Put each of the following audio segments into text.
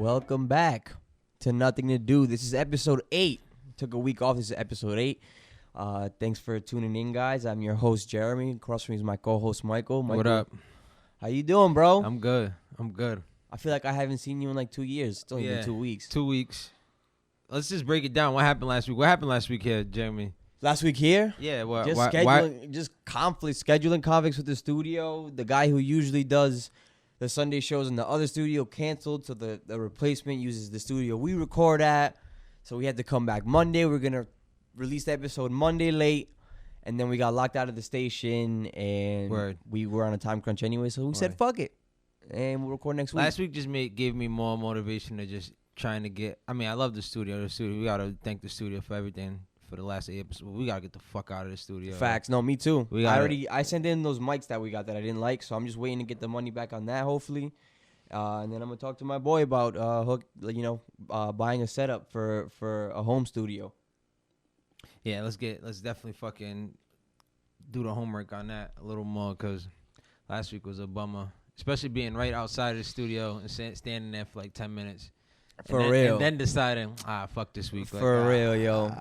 Welcome back to Nothing to Do. This is episode 8. Took a week off. This is episode 8. Thanks for tuning in, guys. I'm your host, Jeremy. Across from me is my co-host, Michael. What up? How you doing, bro? I'm good. I feel like I haven't seen you in like 2 years. It's only been 2 weeks. 2 weeks. Let's just break it down. What happened last week? What happened last week here, Jeremy? Last week here? Yeah. Just scheduling conflicts with the studio. The guy who usually does the Sunday shows in the other studio canceled, so the replacement uses the studio we record at. So we had to come back Monday. We're going to release the episode Monday late, and then we got locked out of the station, and we were on a time crunch anyway, so we said, fuck it, and we'll record next week. Last week just gave me more motivation to just trying to get, I love the studio. We got to thank the studio for everything. For the last 8 episodes, we gotta get the fuck out of the studio. Facts. No, me too. I sent in those mics that we got that I didn't like, so I'm just waiting to get the money back on that, hopefully. And then I'm gonna talk to my boy about buying a setup for a home studio. Yeah, let's definitely fucking do the homework on that a little more, because last week was a bummer, especially being right outside of the studio and standing there for like 10 minutes. Real. And then deciding, fuck this week. For real, yo.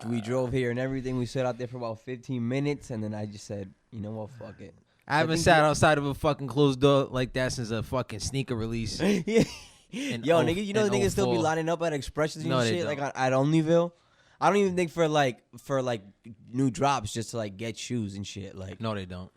We drove here and everything. We sat out there for about 15 minutes, and then I just said, you know what, fuck it. I haven't sat outside of a fucking closed door like that since a fucking sneaker release. Yeah. Yo, nigga, you know the niggas still be lining up at Expressions and shit, like at Onlyville? I don't even think for new drops just to like get shoes and shit. Like, no, they don't.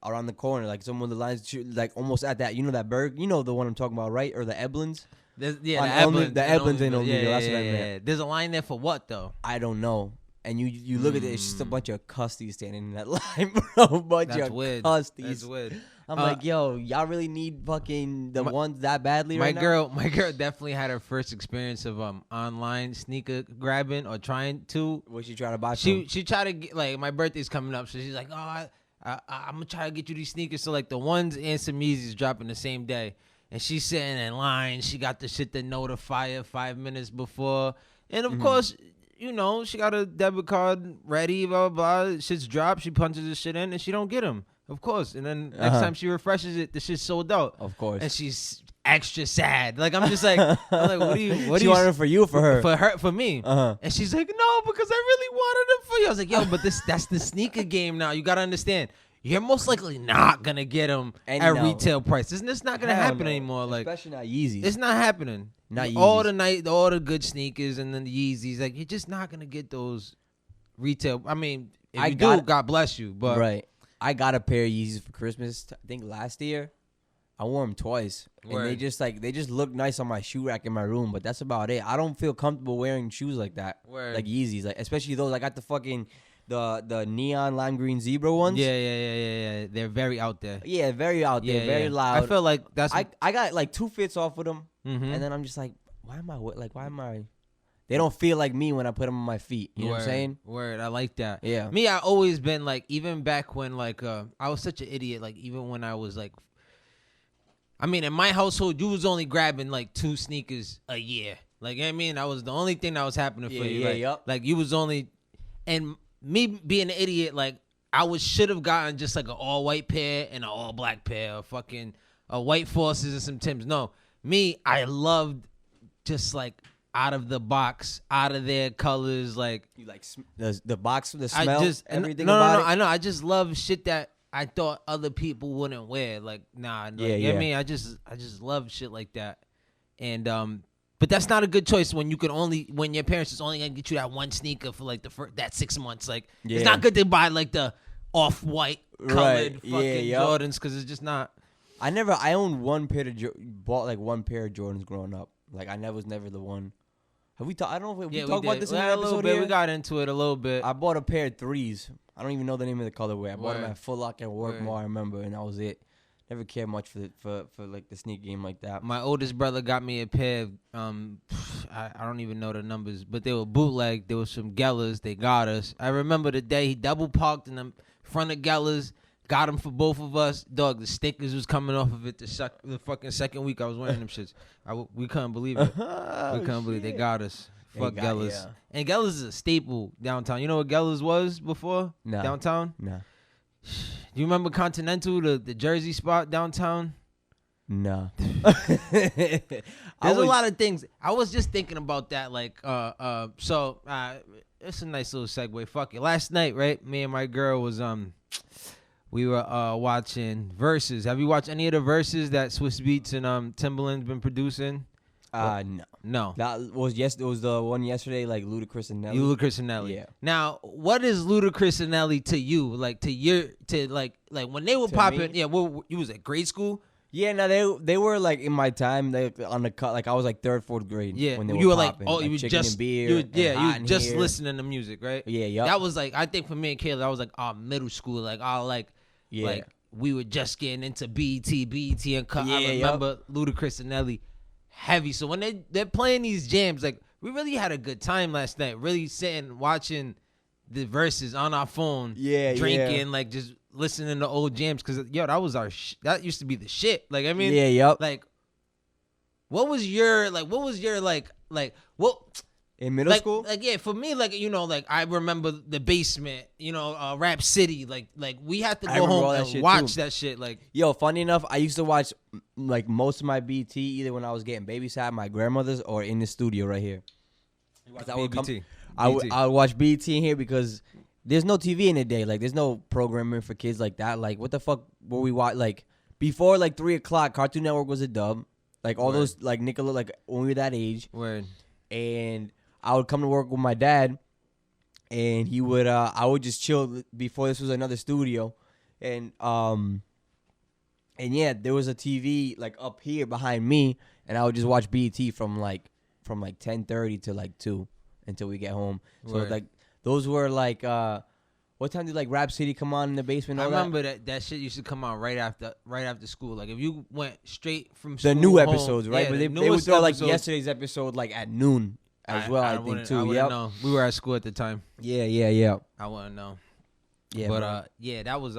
Around the corner, like some of the lines, like almost at that, the Berg, the one I'm talking about, right? Or the Eblins? The Eblins ain't Onlyville. That's what I meant. There's a line there for what though? I don't know. And you look at it, it's just a bunch of custies standing in that line, bro. That's weird. Custies. That's weird. I'm like, yo, y'all really need fucking ones that badly right now? My girl definitely had her first experience of online sneaker grabbing or trying to. What she trying to buy? She tried to get, like, my birthday's coming up, so she's like, oh, I'm gonna try to get you these sneakers. So like the ones and some Yeezys dropping the same day. And she's sitting in line. She got the shit to notify her 5 minutes before. And, of course, she got a debit card ready, blah, blah, blah. Shit's dropped. She punches the shit in, and she don't get them, of course. And then next time she refreshes it, the shit's sold out. Of course. And she's extra sad. Like, I'm just like, what do you... She wanted it for you or for her? For me. And she's like, no, because I really wanted it for you. I was like, yo, but that's the sneaker game now. You got to understand. You're most likely not going to get them at retail prices. It's not going to happen anymore. Like, especially not Yeezys. It's not happening. Not Yeezys. All the good sneakers and then the Yeezys. Like, you're just not going to get those retail. I mean, if you do, God bless you. But right. I got a pair of Yeezys for Christmas, I think last year. I wore them twice. And they just look nice on my shoe rack in my room, but that's about it. I don't feel comfortable wearing shoes like that. Like Yeezys. Like, especially those. I got the fucking... The neon lime green zebra ones. Yeah. They're very out there. Yeah, very out there, very loud. I feel like that's. I got like 2 fits off with them, and then I'm just like, why am I? They don't feel like me when I put them on my feet. You know what I'm saying? Word, I like that. Yeah. Me, I always been like, even back when like I was such an idiot. Like even when I was like, in my household, you was only grabbing like 2 sneakers a year. Like that was the only thing that was happening for you. Like you was only and. Me being an idiot, like I should have gotten just like an all white pair and an all black pair, or fucking white Forces and some Timbs. No, I loved just like out of the box, out of their colors, like you like the box, the smell, everything. No, I know. I just love shit that I thought other people wouldn't wear. Like I just love shit like that, and But that's not a good choice when your parents is only gonna get you that one sneaker for like that 6 months. Like it's not good to buy like the off-white colored fucking Jordans because it's just not. I owned one pair bought like one pair of Jordans growing up. Like I was never the one. Have we talked? I don't know if we talked about this in an episode here. We got into it a little bit. I bought a pair of 3s. I don't even know the name of the colorway. I bought them at Foot Locker and Workmore, I remember, and that was it. Never cared much for like the sneak game like that. My oldest brother got me a pair of, I don't even know the numbers, but they were bootleg. There was some Gellas. They got us. I remember the day he double parked in the front of Gellas, got them for both of us. Dog, the stickers was coming off of it the fucking second week I was wearing them shits. We couldn't believe it. We couldn't believe they got us. Fuck Gellas. Yeah. And Gellas is a staple downtown. You know what Gellas was before? No. Downtown? No. Do you remember Continental, the Jersey spot downtown? Nah. There's a lot of things. I was just thinking about that. Like, it's a nice little segue. Fuck it. Last night, right? Me and my girl was we were watching Versus. Have you watched any of the Versus that Swiss Beats and Timbaland's been producing? No. That was it was the one yesterday, like Ludacris and Nelly. Ludacris and Nelly. Yeah. Now, what is Ludacris and Nelly to you? Like like when they were popping? Yeah. Well, you was at grade school. Yeah, no, they were like in my time. They on the cut. Like I was like 3rd, 4th grade. Yeah, when they you were like, popping. you Chicken just and beer. you were just here. listening to music, right? Yeah, yeah. That was like, I think for me and Caleb, that was like our middle school. Like like we were just getting into BET and cut. Yeah, I remember Ludacris and Nelly heavy. So when they're playing these jams, like we really had a good time last night. Really sitting watching the Verses on our phone. Yeah, drinking, like just listening to old jams, because that was that used to be the shit. Like, I mean, like what was your what in middle school? Like, yeah, for me, like, like I remember the Basement, Rap City, like we had to go home and watch that shit. Like, funny enough, I used to watch like most of my BT either when I was getting babysat at my grandmother's or in the studio right here. I would watch BT in here because there's no TV in the day. Like, there's no programming for kids like that. Like, what the fuck were we watch? Like, before like 3 o'clock, Cartoon Network was a dub. Like all those like Nickelodeon, like when we were that age. Word. And I would come to work with my dad, and he would I would just chill before this was another studio, and yeah, there was a TV like up here behind me, and I would just watch BET from like 10:30 to like 2 until we get home. So like those were like what time did like Rap City come on in the basement? I remember that shit used to come on right after school. Like if you went straight from school the new home, episodes, right? But they would throw like yesterday's episode like at noon as well. I think too. Yeah, know. We were at school at the time. Yeah. I wouldn't know. Yeah, but that was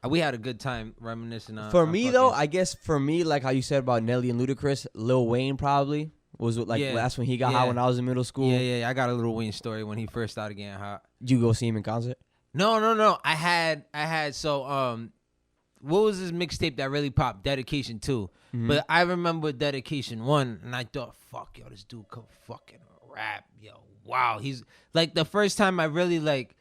we had a good time reminiscing. For me though, I guess for me, like how you said about Nelly and Ludacris, Lil Wayne probably was like that's when he got hot when I was in middle school. Yeah. I got a Lil Wayne story when he first started getting hot. Did you go see him in concert? No. I had so what was his mixtape that really popped? Dedication 2. Mm-hmm. But I remember Dedication 1, and I thought, fuck, this dude can fucking rap, wow. He's like, the first time I really like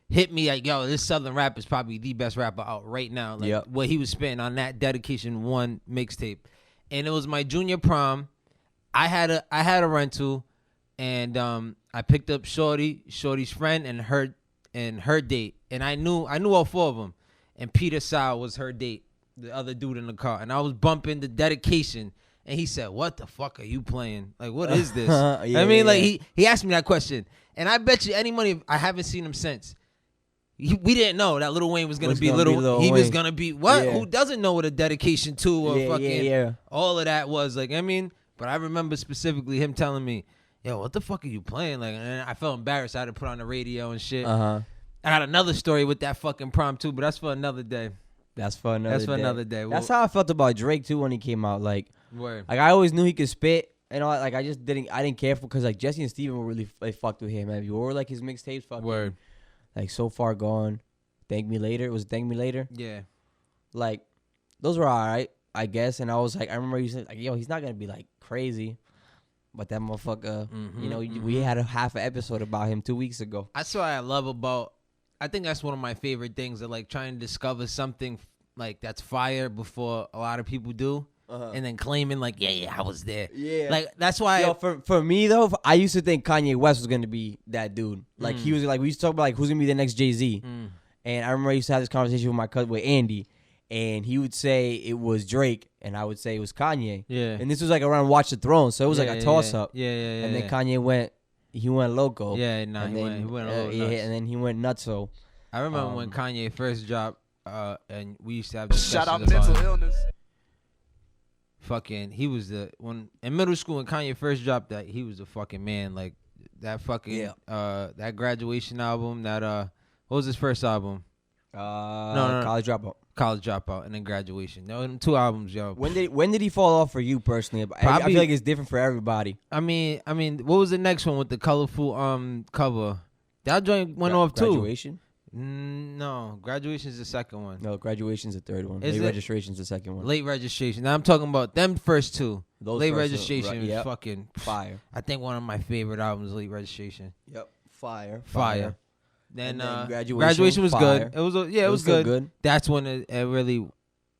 hit me like, this Southern rap is probably the best rapper out right now. Like what he was spitting on that Dedication 1 mixtape. And it was my junior prom. I had a rental, and I picked up Shorty's friend and her date, and I knew all 4 of them, and Peter Sal was her date, the other dude in the car, and I was bumping the Dedication, and he said, "What the fuck are you playing? Like, what is this?" Like he asked me that question, and I bet you any money I haven't seen him since. We didn't know that Lil Wayne was gonna be Lil Wayne. Was gonna be what? Yeah. Who doesn't know what a Dedication 2 or all of that was? Like, but I remember specifically him telling me, what the fuck are you playing? Like, and I felt embarrassed. I had to put on the radio and shit. I got another story with that fucking prom too, but that's for another day. That's for another day. That's how I felt about Drake too when he came out. Like I always knew he could spit, and all. Like I didn't care for, because like Jesse and Steven were really fucked with him. Like, you were like his mixtapes fucking. Word. Like So Far Gone, Thank Me Later. Was it Thank Me Later? Yeah. Like those were all right, I guess. And I was like, I remember you said like, he's not gonna be like crazy. But that motherfucker, we had a half an episode about him 2 weeks ago. That's what I love about. I think that's one of my favorite things, of like trying to discover something like that's fire before a lot of people do, and then claiming like, I was there. Yeah, like that's why. For me though, I used to think Kanye West was gonna be that dude. Like he was like, we used to talk about like who's gonna be the next Jay-Z, and I remember I used to have this conversation with my cousin with Andy. And he would say it was Drake, and I would say it was Kanye. Yeah. And this was like around Watch the Throne, so it was like a toss-up. Yeah. And then Kanye went loco. Yeah, he went a little nuts. And then he went nuts. So I remember when Kanye first dropped, and we used to have discussions shout out about mental illness. Fucking, he was when in middle school when Kanye first dropped that, he was the fucking man. Like that fucking that Graduation album. That what was his first album? No, College Dropout, and then Graduation. No, 2 albums, yo. When did he fall off for you personally? I feel like it's different for everybody. I mean, what was the next one with the colorful cover? That joint went off too. Graduation. No, graduation's the second one. No, graduation's the third one. Is Late it? registration's the second one. Late registration. Now I'm talking about them first two. Those Late first two, registration right, is yep. fucking Fire. I think one of my favorite albums, Late Registration. Yep. Fire. Then, then graduation was fire. good. It was it was still good. That's when it really.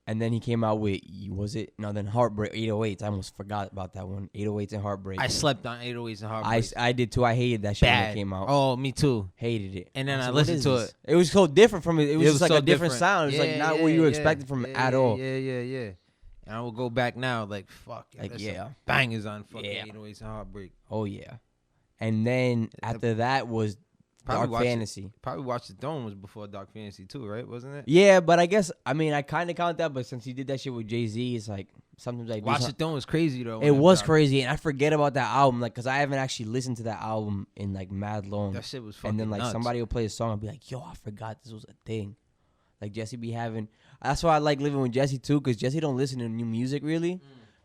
And then he came out with, was it? No, then Heartbreak, 808s. I almost forgot about that one. 808s and Heartbreak. I slept on 808s and Heartbreak. I did too. I hated that shit when it came out. Oh, me too. Hated it. And then I what listened is to this? it. It was so different from it. It was just like so a different sound. It was like not what you were expecting from it at all. Yeah. And I will go back now, like, fuck. Like, some bangers on fucking 808s and Heartbreak. Oh, yeah. And then after that was Dark Fantasy. Probably Watch the Throne was before Dark Fantasy too, right? Wasn't it? Yeah, but I guess, I mean, I kind of count that, but since he did that shit with Jay-Z, it's like, sometimes I Watch the Throne was crazy, though. It was crazy, and I forget about that album, like, because I haven't actually listened to that album in, like, mad long. That shit was fucking And then, like, nuts. somebody will play a song and be like, yo, I forgot this was a thing. Like, Jesse be having, that's why I like living with Jesse, too, because Jesse don't listen to new music, really.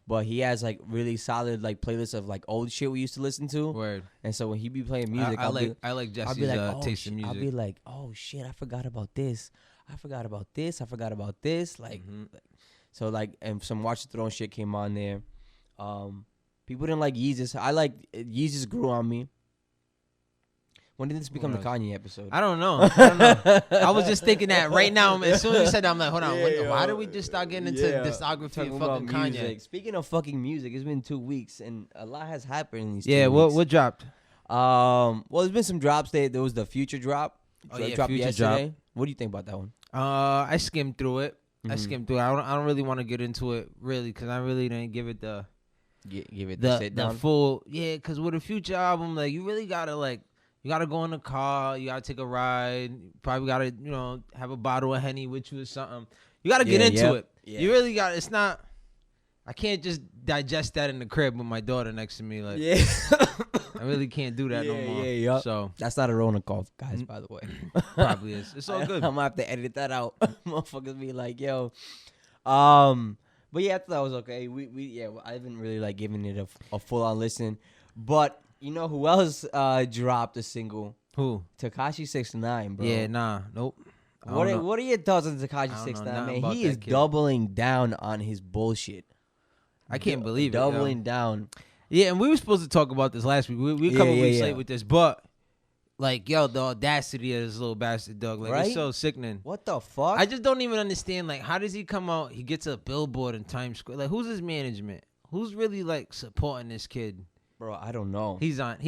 But he has, like, really solid, like, playlists of, like, old shit we used to listen to. Word. And so when he be playing music, I like Jesse's taste in music. I'll be like, oh, shit, I forgot about this. I forgot about this. Like, so, like, and some Watch the Throne shit came on there. People didn't like Yeezus. Yeezus grew on me. When did this become the Kanye episode? I don't know. I was just thinking that right now. As soon as you said that, I'm like, hold on. Why did we just start getting into discography of fucking Kanye? Music. Speaking of fucking music, it's been 2 weeks and a lot has happened in these 2 Yeah, weeks. what dropped? Well, there's been some drops. There was the Future drop. Dropped Future yesterday. drop. What do you think about that one? I skimmed through it. I don't really want to get into it really because I really didn't give it the give it the sit down. Full because with a Future album, like you really gotta like. You gotta go in the car. You gotta take a ride. Probably gotta, have a bottle of Henny with you or something. You gotta get into it. Yeah. You really got. It's not. I can't just digest that in the crib with my daughter next to me. Like, I really can't do that no more. Yeah. So that's not a Rona call, guys. By the way, probably is. It's all good. I'm gonna have to edit that out. Motherfuckers be like, yo. But yeah, I thought that was okay. I haven't really like given it a full on listen, but. You know who else dropped a single? Who? Tekashi 6ix9ine, bro. Yeah, nope. What are your thoughts on Tekashi 6ix9ine, man? He is doubling down on his bullshit. I can't believe it. Doubling down. Yeah, and we were supposed to talk about this last week. We a couple weeks late with this, but like, the audacity of this little bastard dog, like, it's so sickening. What the fuck? I just don't even understand. Like, how does he come out? He gets a billboard in Times Square. Like, who's his management? Who's really like supporting this kid? Bro, I don't know. He's on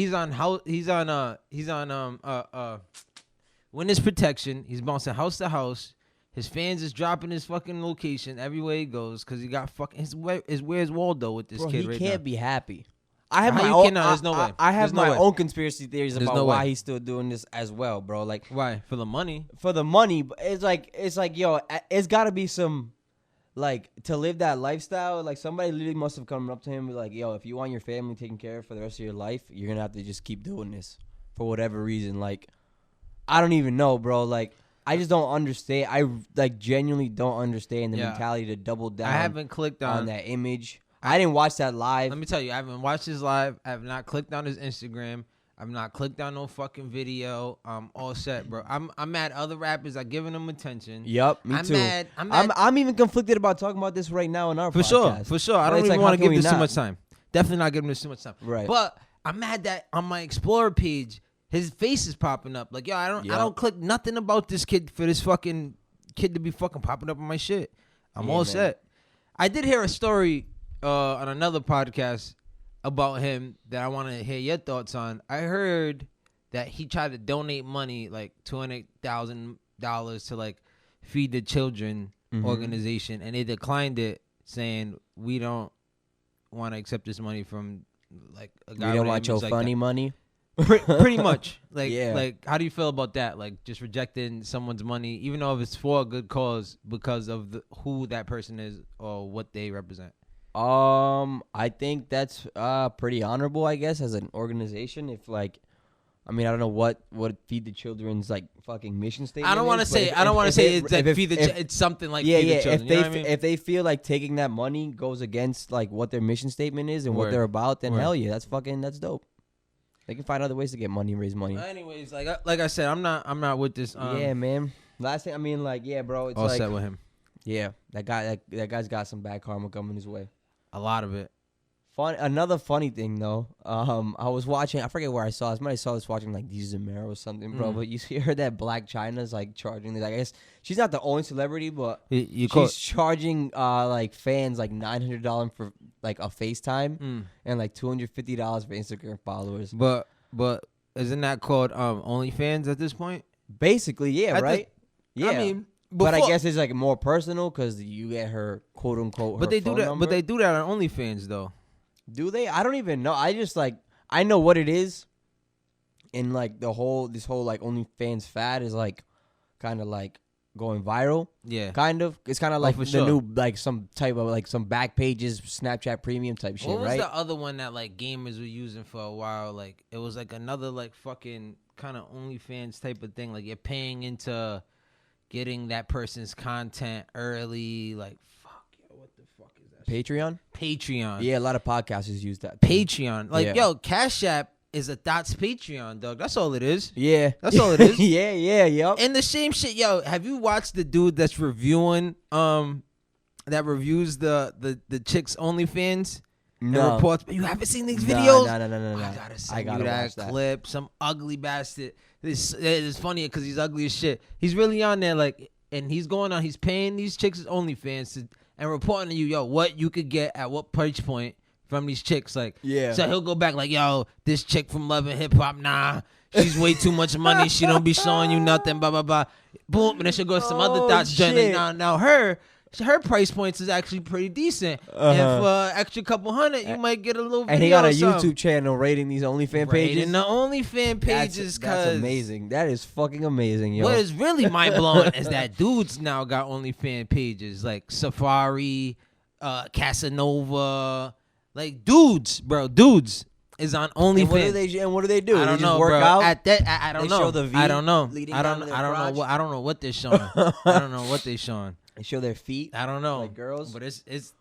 witness protection. He's bouncing house to house. His fans is dropping his fucking location everywhere he goes because he got fucking where's Waldo with this kid right now. He can't be happy. I have there's no way. I have my own conspiracy theories about why he's still doing this as well, bro. Like why? For the money. For the money, but it's like yo, it's got to be some. Like, to live that lifestyle, like, somebody literally must have come up to him and be like, yo, if you want your family taken care of for the rest of your life, you're going to have to just keep doing this for whatever reason. Like, I don't even know, bro. Like, I just don't understand. I, like, genuinely don't understand the mentality to double down. I haven't clicked on that image. I didn't watch that live. Let me tell you, I haven't watched his live. I have not clicked on his Instagram. I've not clicked on no fucking video. I'm all set, bro. I'm mad other rappers are giving them attention. Yup, me too. I'm mad. I'm even conflicted about talking about this right now in our podcast. For sure. I don't even want to give this too much time. Definitely not giving this too much time. Right. But I'm mad that on my Explorer page, his face is popping up. Like, yo, I don't click nothing about this kid for this fucking kid to be fucking popping up on my shit. I'm all set. I did hear a story on another podcast about him that I want to hear your thoughts on. I heard that he tried to donate money, like $200,000 to like Feed the Children organization, and they declined it, saying we don't want to accept this money from like a guy. We don't want your funny money. Pretty much. Like, like, how do you feel about that? Like, just rejecting someone's money, even though if it's for a good cause, because of who that person is or what they represent. I think that's pretty honorable, I guess, as an organization. If like, I mean, I don't know what Feed the Children's like fucking mission statement. I don't want to say. I don't want to say it's like Feed the. It's something like Feed the Children. If they feel like taking that money goes against like what their mission statement is and what they're about, then hell yeah, that's dope. They can find other ways to get money and raise money. Anyways, like I said, I'm not with this. Yeah, man. Last thing, I mean, like, yeah, bro. It's all like, set with him. Yeah, that guy's got some bad karma coming his way. A lot of it. Another funny thing though, I was watching. I forget where I saw this. I saw this watching like D Zamero or something, bro. But you heard that Black China's like charging. I guess she's not the only celebrity, but she's charging like fans like $900 for like a FaceTime and like $250 for Instagram followers. But isn't that called OnlyFans at this point? Basically, yeah, right. Yeah, I mean. But I guess it's like more personal because you get her quote unquote. But they phone do that. number. But they do that on OnlyFans though. Do they? I don't even know. I just like I know what it is, and like this whole like OnlyFans fad is like kind of like going viral. Yeah, kind of. It's kind of like the sure. new like some type of like some back pages Snapchat premium type shit. What was right? the other one that like gamers were using for a while? Like it was like another like fucking kind of OnlyFans type of thing. Like you're paying into getting that person's content early. Like fuck, yo, what the fuck is that? Patreon. Yeah, a lot of podcasters use that. Patreon. Like yo, Cash App is a thot's Patreon, dog. That's all it is. Yeah, that's all it is. yeah, yep. And the same shit, yo. Have you watched the dude that's reviewing that reviews the chicks OnlyFans? No. Reports. You haven't seen these videos? No. I gotta send you that clip. Some ugly bastard. This is funny because he's ugly as shit. He's really on there, like, and he's going on. He's paying these chicks OnlyFans and reporting to you, yo, what you could get at what price point from these chicks. Like, yeah. So he'll go back like, yo, this chick from Love and Hip Hop, nah, she's way too much money. She don't be showing you nothing. Blah blah blah. Boom, and then she'll go to some other thoughts. Now her price points is actually pretty decent. And for extra couple hundred, you might get a little video. And he got a YouTube channel rating these OnlyFans pages. Rating the OnlyFans pages. That's amazing. That is fucking amazing, yo. What is really mind-blowing is that dudes now got OnlyFans pages. Like Safari, Casanova. Like dudes, bro. Dudes is on OnlyFans. And what do they do? I don't they know, just work bro. out? I don't know. Show the V I don't know. I don't know what they're showing. I don't know what they're showing. They show their feet. I don't know, like girls. But it's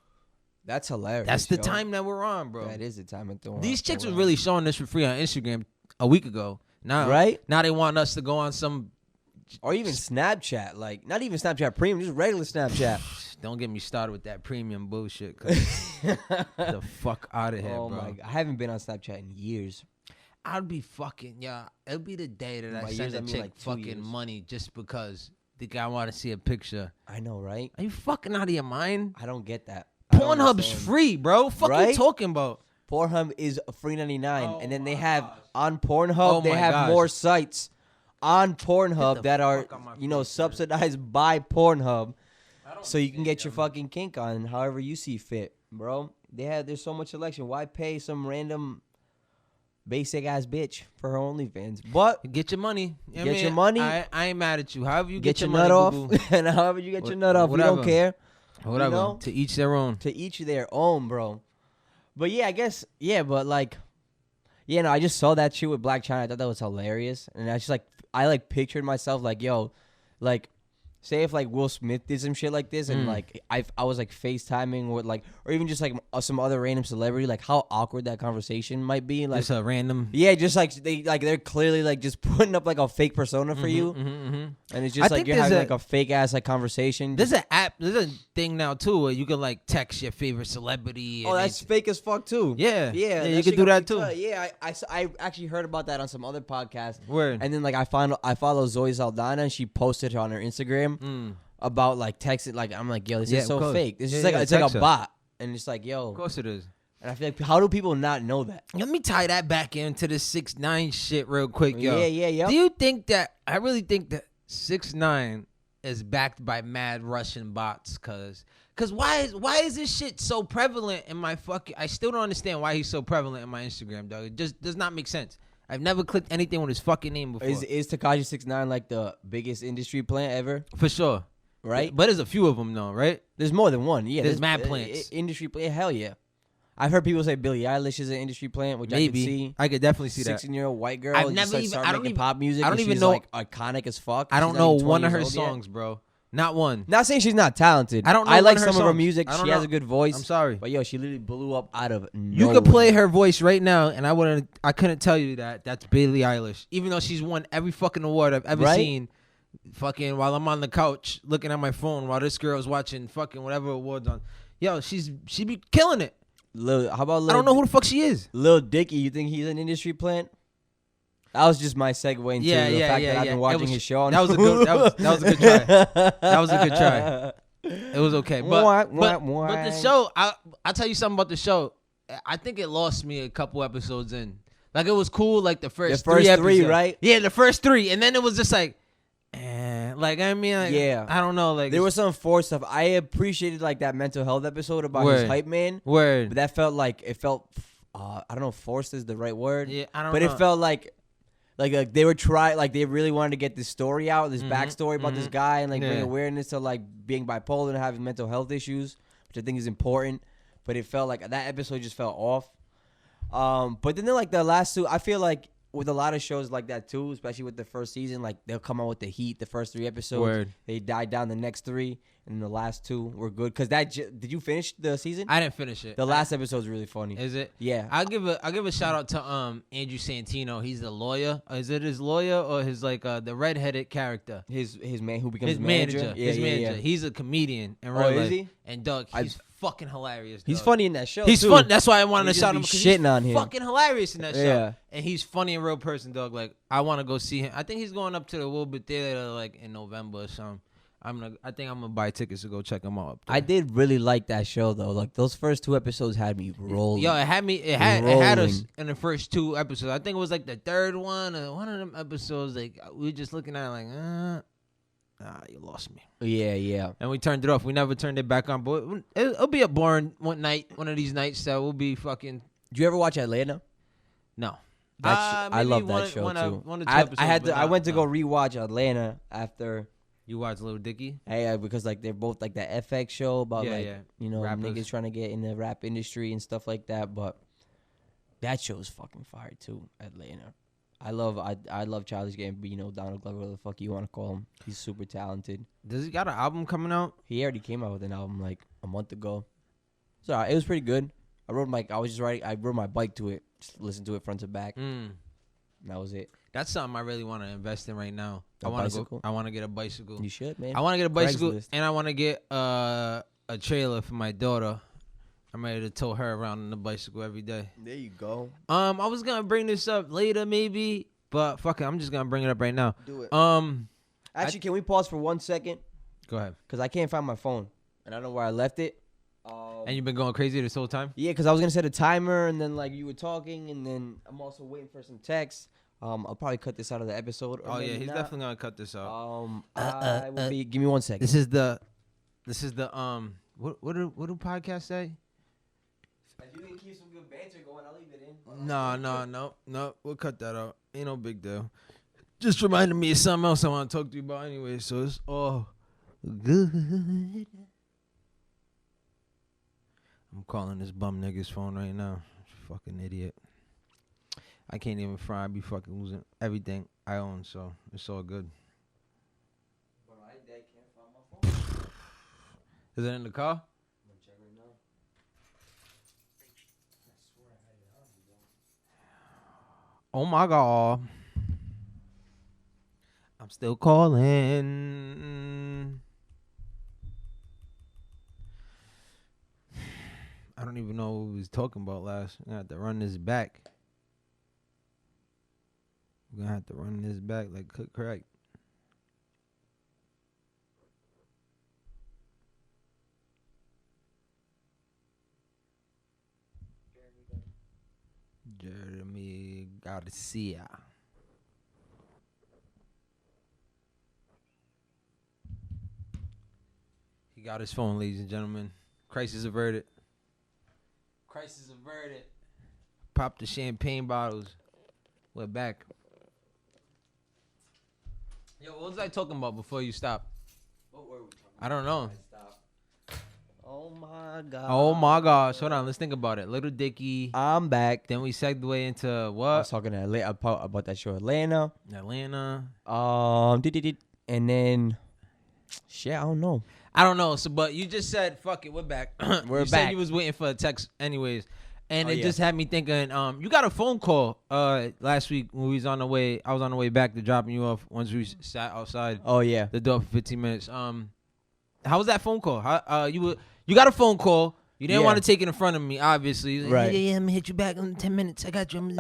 that's hilarious. That's the time that we're on, bro. That is the time that we're on. These chicks were really showing this for free on Instagram a week ago. Now, right? Now they want us to go on some, or even Snapchat. Like not even Snapchat Premium, just regular Snapchat. Don't get me started with that premium bullshit. Cause the fuck out of here, bro. My God. I haven't been on Snapchat in years. I'd be fucking it'll be the day that I send a chick like fucking money just because the guy want to see a picture. I know, right? Are you fucking out of your mind? I don't get that. Pornhub's free, bro. Fuck you talking about? Pornhub is $3.99, and then they have on Pornhub they have more sites on Pornhub that are subsidized by Pornhub, so you can get your fucking kink on however you see fit, bro. There's so much selection. Why pay some random basic ass bitch for her OnlyFans? But get your money. Your money. I ain't mad at you. However you get your money, nut off, and however you get your nut off, we don't care. Whatever. You know? To each their own. To each their own, bro. But yeah, I guess but like, I just saw that shit with Black China. I thought that was hilarious, and I pictured myself like, yo, like. Say if like Will Smith did some shit like this and like I was like FaceTiming with like or even just like some other random celebrity, like how awkward that conversation might be. Like just a random just like they're clearly like just putting up like a fake persona for you, and it's just like you're having like a fake ass like conversation. There's an app, there's a thing now too where you can like text your favorite celebrity. Oh, that's fake as fuck too. Yeah, you can do that too. Yeah, I actually heard about that on some other podcast. Word. And then like I follow Zoe Saldana and she posted on her Instagram. About like texting, like I'm like, yo, this is so fake. This is like it's like a bot, and it's like, yo, of course it is. And I feel like, how do people not know that? Let me tie that back into the 6ix9ine shit real quick, yo. Yeah. Do you think that I really think that 6ix9ine is backed by mad Russian bots? Cause why is this shit so prevalent in my fucking? I still don't understand why he's so prevalent in my Instagram, dog. It just does not make sense. I've never clicked anything with his fucking name before. Is Tekashi 6ix9ine like the biggest industry plant ever? For sure. Right? But there's a few of them, though, right? There's more than one. Yeah, there's mad plants. Industry plant, hell yeah. I've heard people say Billie Eilish is an industry plant, which maybe. I can see. I could definitely see that. 16-year-old white girl. I've never even. I don't even pop music. I don't even she's know. Like iconic as fuck. I don't know one of her songs, bro. Not one. Not saying she's not talented. I don't know I like one of her some of her songs. music. I don't She has know. a good voice. I'm sorry. But yo, she literally blew up out of You nowhere. could play her voice right now, and I couldn't tell you that that's Billie Eilish, even though she's won every fucking award I've ever seen. Fucking while I'm on the couch looking at my phone while this girl's watching fucking whatever awards on. Yo, she be killing it. How about I don't know who the fuck she is. Lil Dicky? You think he's an industry plant? That was just my segue into the fact that I've been watching his show. That was a good. That was a good try. That was a good try. It was okay, but the show. I'll tell you something about the show. I think it lost me a couple episodes in. Like it was cool, like the first three episodes, right? Yeah, the first three, and then it was just like, like I mean, like, yeah, I don't know, like there was some forced stuff. I appreciated like that mental health episode about his hype man. Word, but that felt like I don't know if forced is the right word. Yeah, I don't know. But know. it felt like they were they really wanted to get this story out, this backstory about this guy, and like bring awareness to like being bipolar and having mental health issues, which I think is important. But it felt like that episode just felt off. But then like the last two, I feel like with a lot of shows like that too, especially with the first season, like they'll come out with the heat, the first 3 episodes. Word. They died down the next 3, and the last 2 were good. Cause did you finish the season? I didn't finish it. The last episode's really funny. Is it? Yeah. I'll give a shout out to Andrew Santino. He's the lawyer. Is it his lawyer or his like the redheaded character? His man who becomes His manager. Yeah, his manager. Yeah. He's a comedian in real life. Is he? And Doug, he's fucking hilarious. He's Doug. funny in that show. He's too. fun. That's why I wanted He to shout him just because be he's shitting on him. fucking hilarious in that show. Yeah. And he's funny in real person, Doug. Like I want to go see him. I think he's going up to the Wilbur Theater like in November or something. I think I'm gonna buy tickets to go check him out. I did really like that show though. Like those first 2 episodes had me rolling. Yo, it had us in the first 2 episodes. I think it was like the third one or one of them episodes. Like we were just looking at it like, you lost me. Yeah. And we turned it off. We never turned it back on. But it'll be a boring one of these nights that will be fucking. Did you ever watch Atlanta? No. I love that show too. One or two episodes, I went to go rewatch Atlanta after. You watched Little Dicky? Hey, because like they're both like that FX show about you know rappers. niggas trying to get in the rap industry and stuff like that. But that show is fucking fire too. Atlanta. I love Childish Gambino, Donald Glover, whatever the fuck you want to call him. He's super talented. Does he got an album coming out? He already came out with an album like a month ago. So it was pretty good. I rode my bike to it, just listened to it front to back. And that was it. That's something I really want to invest in right now. I want to get a bicycle. You should, man. I want to get a bicycle, Craigslist. and I want to get a trailer for my daughter. I'm ready to tow her around on the bicycle every day. There you go. I was gonna bring this up later, maybe, but fuck it, I'm just gonna bring it up right now. Do it. Actually, can we pause for 1 second? Go ahead. Because I can't find my phone, and I don't know where I left it. And you've been going crazy this whole time? Yeah, because I was gonna set a timer, and then like you were talking, and then I'm also waiting for some text. I'll probably cut this out of the episode. Oh yeah, he's definitely gonna cut this out. I will be. Give me 1 second. This is the what do podcasts say? If you can keep some good banter going, I'll leave it in. No. We'll cut that out. Ain't no big deal. Just reminded me of something else I want to talk to you about anyway, so it's all good. I'm calling this bum nigga's phone right now. Fucking idiot. I can't even fry. I be fucking losing everything I own, so it's all good. But my dad can't find my phone. Is it in the car? I'm gonna check right now. I swear I had it on. Oh my God. I'm still calling. I don't even know what we was talking about last. I have to run this back. We're gonna have to run this back like cook crack. Jeremy Garcia. He got his phone, ladies and gentlemen. Crisis averted. Crisis averted. Pop the champagne bottles. We're back. Yo, what was I talking about before you stopped? What were we talking about? I don't know. Oh my God. Oh my gosh. Hold on, let's think about it. Little Dicky. I'm back. Then we segued into I what? was talking to about that show Atlanta. Atlanta. And then Shit, I don't know. I don't know. So, but you just said, "Fuck it, we're back." We're you back. said you was waiting for a text, anyways, and it yeah. just had me thinking. You got a phone call last week when we was on the way. I was on the way back to dropping you off once we sat outside Oh yeah. the door for 15 minutes. How was that phone call? How you got a phone call? You didn't want to take it in front of me, obviously. You was like, Right. Yeah, I'm gonna hit you back in 10 minutes. I got you. and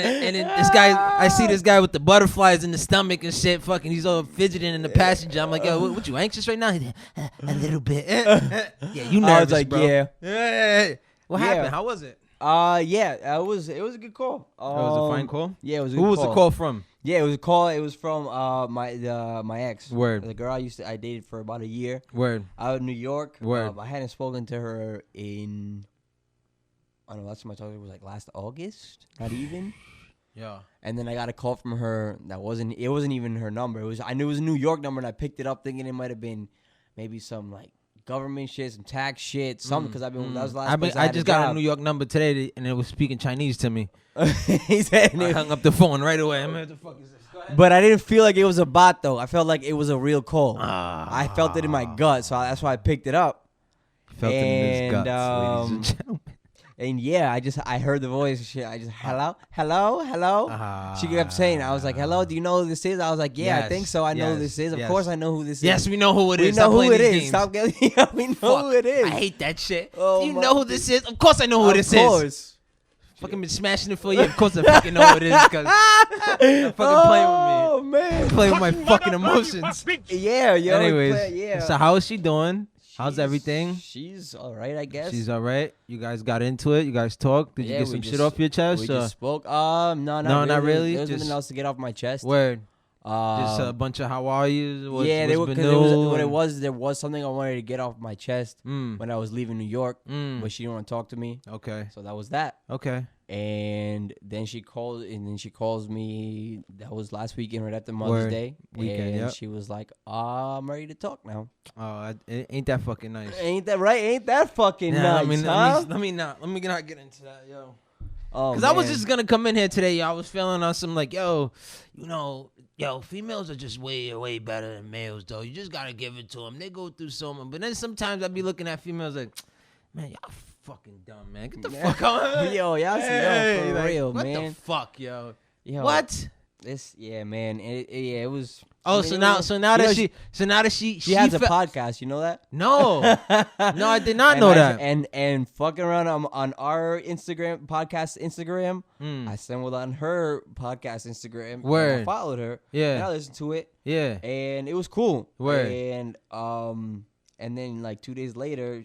then this guy, I see this guy with the butterflies in the stomach and shit. Fucking, he's all fidgeting in the passenger. I'm like, yo, what you anxious right now? He's like, a little bit. Yeah, you nervous, I was like, bro. yeah. What happened? How was it? Yeah, it was a good call. It was a fine call. Yeah, it was a Who good was call. the call from? Yeah, it was a call. It was from my ex. Word. The girl I dated for about a year. Word. Out in New York. Word. I hadn't spoken to her in, I don't know, last time I talked to her was like last August. Not even. Yeah. And then I got a call from her it wasn't even her number. I knew it was a New York number, and I picked it up thinking it might have been maybe some like government shit, some tax shit, something, because that was the last place I just got a New York number today, and it was speaking Chinese to me. He said I hung up the phone right away. I'm like, what the fuck is this? Go ahead. But I didn't feel like it was a bot, though. I felt like it was a real call. I felt it in my gut, so that's why I picked it up. Felt it in his guts, ladies and gentlemen. And yeah, I heard the voice and shit. I just, hello. She kept saying, I was like, hello, do you know who this is? I was like, yeah, I think so. I know who this is. Of course I know who this is. Yes, we know who it We is. know Stop who it playing is. these Stop games. getting, yeah, we know who it is. I hate that shit. Oh, do you my- know who this is? Of course I know who this Of is. course. Fucking been smashing it for you. Of course I fucking know who it is, because you're fucking playing with me. Oh, man. Playing with my fucking emotions. Yeah, yo. Anyways, yeah. so how is she doing? How's everything? She's all right, I guess. She's all right. You guys got into it. You guys talked. Did you Yeah, get we some just- shit off your chest? We just spoke. No, not really. There was Just- nothing else to get off my chest. Word. Just a bunch of how are you? There was something I wanted to get off my chest when I was leaving New York, but she didn't want to talk to me. Okay. So that was that. Okay. And then she calls me. That was last weekend, right after Mother's Day. Weekend, and yep. she was like, I'm ready to talk now. Oh, ain't that fucking nice? Ain't that right? Ain't that fucking nice, huh? Let me not get into that, yo. Oh, Because I was just gonna come in here today. I was feeling on some like, yo, females are just way better than males, though. You just gotta give it to them. They go through so much. But then sometimes I be looking at females like, man, y'all fucking dumb, man. Get the fuck out. Yo, y'all see, for real, what man. the fuck, yo? Yo, What? Yeah, man. It was. Oh, so now that she has a podcast. You know that? No, I did not know that. And fucking around on our podcast Instagram, I stumbled on her podcast Instagram. Word. And I followed her. Yeah. And I listened to it. Yeah. And it was cool. Word. And then like 2 days later,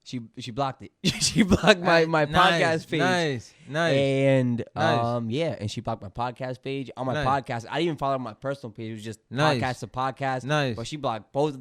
she blocked it. She blocked my podcast page. Nice. And Nice. yeah, and she blocked my podcast page on my Nice. podcast. I didn't even follow my personal page. It was just Nice. podcast to podcast. Nice. But she blocked both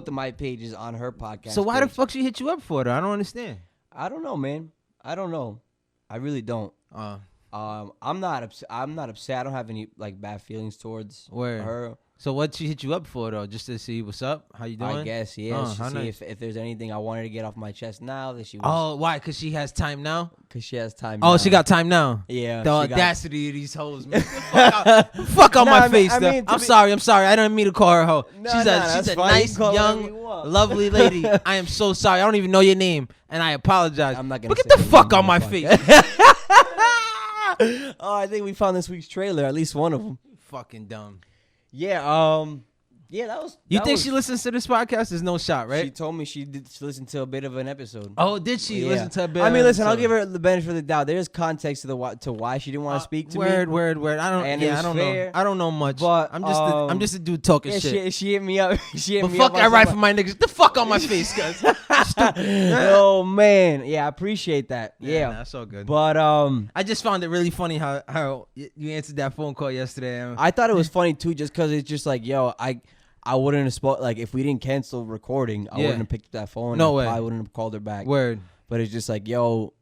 of my pages on her podcast. So why the page. fuck she hit you up for, though? I don't understand. I don't know, man. I don't know. I really don't. I'm not upset. I don't have any like bad feelings towards Word. her. So what she hit you up for, though? Just to see what's up? How you doing? I guess, yeah. Oh, To how see nice. if there's anything I wanted to get off my chest now that she was. Oh, why? Because she has time now? Because she has time. Oh, now. she got time now. Yeah. The she got- audacity of these hoes, man. Fuck out Nah, my I mean- face, I though. mean, to I'm be- sorry. I don't mean to call her a hoe. Nah, she's that's a fine. You nice, can call her whatever young, you want. lovely lady. I am so sorry. I don't even know your name, and I apologize. I'm not gonna But get say the your fuck name out on my the face. Oh, I think we found this week's trailer. At least one of them. Fucking dumb. Yeah. Yeah, that was. You that think was- she listens to this podcast? There's no shot, right? She told me she listened to a bit of an episode. Oh, did she listen to a bit? I mean, listen, I'll episode? give her the benefit of the doubt. There's context to why she didn't want to speak to me. Word. I don't. And it was I don't fair, know. I don't know much. but, I'm just a dude talking Yeah, shit. she hit me up. She hit But me fuck, up. I write for my niggas. Get the fuck on my face, cuz. Oh man, yeah, I appreciate that. Yeah, that's all good. but I just found it really funny how you answered that phone call yesterday. I thought it was funny too, just because it's just like, yo, I wouldn't have spoke like if we didn't cancel recording, I wouldn't have picked up that phone. No way. I wouldn't have called her back. Word. But it's just like, yo,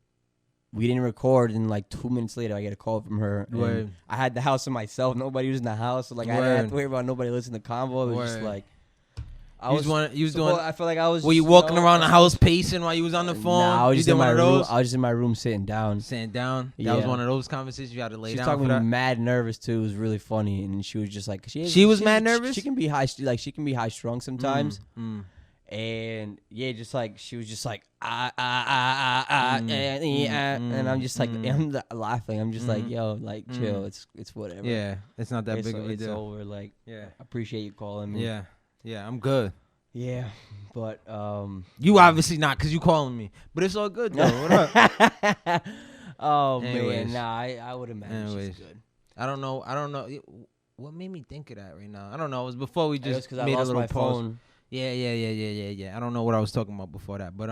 we didn't record, and like 2 minutes later, I get a call from her. and Word. I had the house to myself. Nobody was in the house, so like I didn't have to worry about nobody listening to convo. It was just Word. like, I was doing. I feel like I was. Were you walking around the house pacing while you was on the phone? Nah, I was you just did in one my of room. those? I was just in my room sitting down. Sitting down. Yeah. That was one of those conversations you had to lay She was down talking for that. mad nervous too. It was really funny, and she was just like, She was mad nervous? She can be high, she can be high strung sometimes. Mm. And yeah, just like she was just like and I'm just like I'm laughing. I'm just like, yo, like chill. It's whatever. Yeah, it's not that big of a It's deal. over. Like, Yeah, I appreciate you calling me. yeah, I'm good. Yeah, but You obviously not because you calling me, but it's all good though. What up? Oh Anyways. man, nah, I would imagine she's good. I don't know. What made me think of that right now? I don't know. It was before we just because I made a lost little my pause. phone. Yeah. I don't know what I was talking about before that, but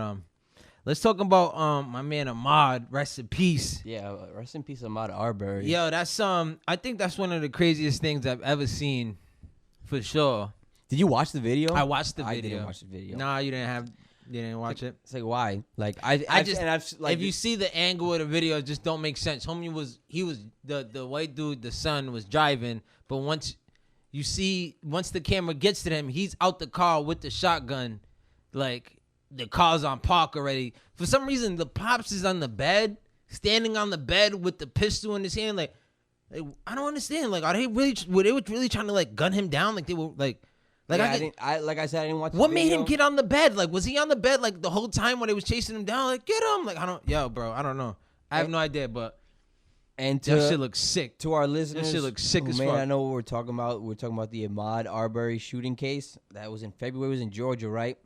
let's talk about my man Ahmad. Rest in peace. Yeah, rest in peace, Ahmad Arbery. Yo, that's I think that's one of the craziest things I've ever seen, for sure. Did you watch the video? I watched the video. I didn't watch the video. Nah, you didn't watch it. It's like why? Like if you see the angle of the video, it just don't make sense. Homie was the white dude, the son was driving, but once the camera gets to him, he's out the car with the shotgun, like the car's on park already. For some reason, the pops is on the bed, standing on the bed with the pistol in his hand. Like I don't understand. Like, were they really trying to like gun him down? Like they were like. Like yeah, like I said, I didn't watch. What made him get on the bed? Like, was he on the bed like the whole time when they was chasing him down? Like, get him! Like, bro, I don't know. I have no idea, but that shit looks sick. To our listeners, that shit looks sick as fuck. I know what we're talking about. We're talking about the Ahmad Arbery shooting case that was in February. It was in Georgia, right?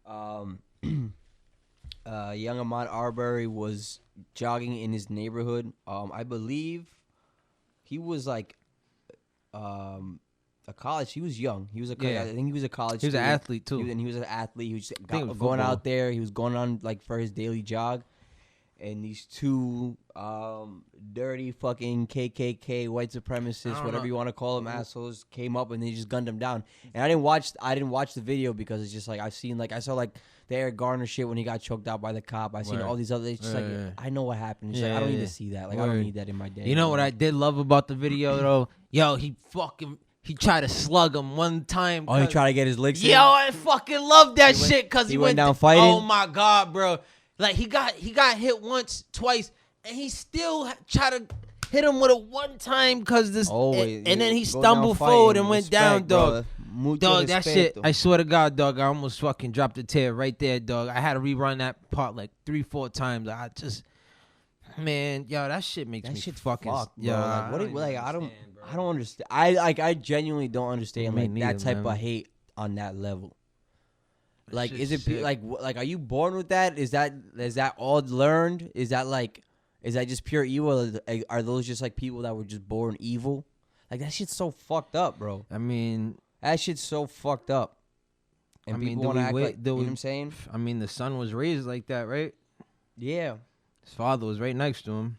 Young Ahmad Arbery was jogging in his neighborhood. I believe he was like, a college. He was young. He was I think he was a college. He was an athlete too. He was an athlete. He was going out there. He was going on like for his daily jog, and these two dirty fucking KKK white supremacists, whatever you want to call them, assholes, came up and they just gunned him down. And I didn't watch the video because it's just like I saw like the Eric Garner shit when he got choked out by the cop. I seen all these other. It's just I know what happened. It's like I don't need to see that. Like I don't need that in my day. You know what I did love about the video though? Yo, he tried to slug him one time. Oh, he tried to get his licks in? Yo, I fucking love that shit because he went down fighting. Oh my god, bro! Like he got hit once, twice, and he still tried to hit him with a one time because this. And then he stumbled forward and went down, dog. Dog, that shit. I swear to God, dog. I almost fucking dropped a tear right there, dog. I had to rerun that part like 3-4 times. I just. Man, yo, that shit makes me fucking. Yeah, I don't understand. I genuinely don't understand that type of hate on that level. Like, is it sick. like are you born with that? Is that all learned? Is that just pure evil? Or are those just like people that were just born evil? Like that shit's so fucked up, bro. I mean, that shit's so fucked up. And people want to act like, you know what I'm saying? I mean, the son was raised like that, right? Yeah. His father was right next to him.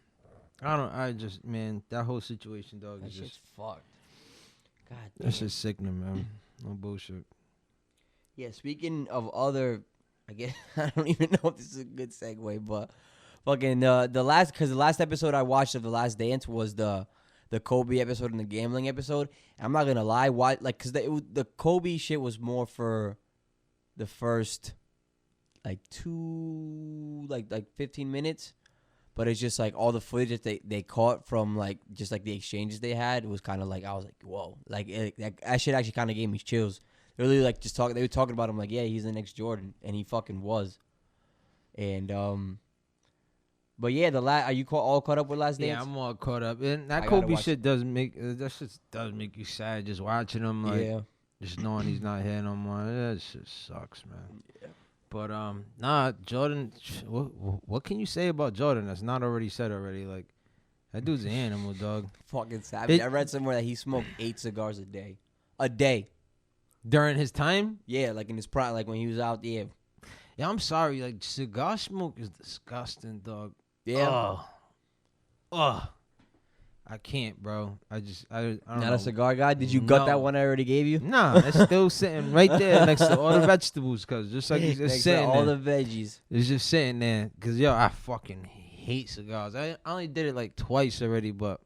Man, that whole situation, dog, is just fucked. God damn. That's just sickening, man. No bullshit. Yeah, speaking of other, I guess, I don't even know if this is a good segue, but fucking the last episode I watched of The Last Dance was the Kobe episode and the gambling episode. And I'm not gonna lie, because the Kobe shit was more for the first like 15 minutes. But it's just like all the footage that they caught from like just like the exchanges they had. It was kind of like I was like, whoa, like that shit actually kind of gave me chills. They really like just talk. They were talking about him like, yeah, he's the next Jordan, and he fucking was. And but yeah, are you all caught up with Last Dance? Yeah, I'm all caught up. And that Kobe shit does make you sad just watching him. Like, just knowing he's not here no more. That shit sucks, man. Yeah. But Jordan. What can you say about Jordan that's not already said already? Like that dude's an animal, dog. Fucking savage. I read somewhere that he smoked 8 cigars a day during his time. Yeah, like in his prime, like when he was out there. Yeah, I'm sorry. Like cigar smoke is disgusting, dog. Yeah. I can't, bro. I don't Not know. A cigar guy? Did you gut that one I already gave you? Nah, it's still sitting right there next to all the vegetables, cause just like it's just sitting all there. The veggies. It's just sitting there, cause yo, I fucking hate cigars. I only did it like twice already, but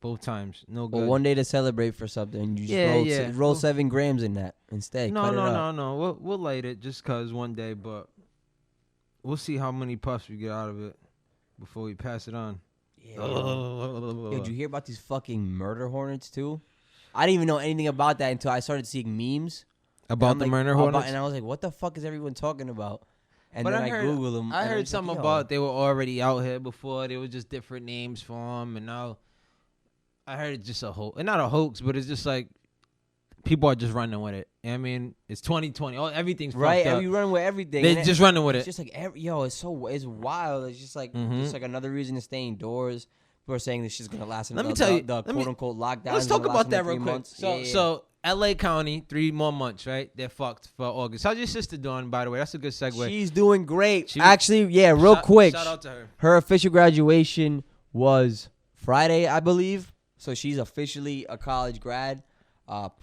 Both times, no good. Well, one day to celebrate for something, you just roll 7 grams in that instead. No. We'll light it just cause one day, but we'll see how many puffs we get out of it before we pass it on. Yeah. Yo, did you hear about these fucking murder hornets too? I didn't even know anything about that until I started seeing memes about the murder hornets, and I was like, "What the fuck is everyone talking about?" And but then I Googled them. I heard something about they were already out here before. There was just different names for them, and now I heard it's just a hoax. And not a hoax, but it's just like people are just running with it. You know what I mean, it's 2020. Everything's right. fucked up. You run with everything. They're just running with it. It's just like it's wild. It's just like another reason to stay indoors. People are saying this shit's gonna last another the quote unquote lockdown. Let's talk about that real quick. Months. So LA County, 3 more months, right? They're fucked for August. How's your sister doing, by the way? That's a good segue. She's doing great. Actually, real quick. Shout out to her. Her official graduation was Friday, I believe. So she's officially a college grad,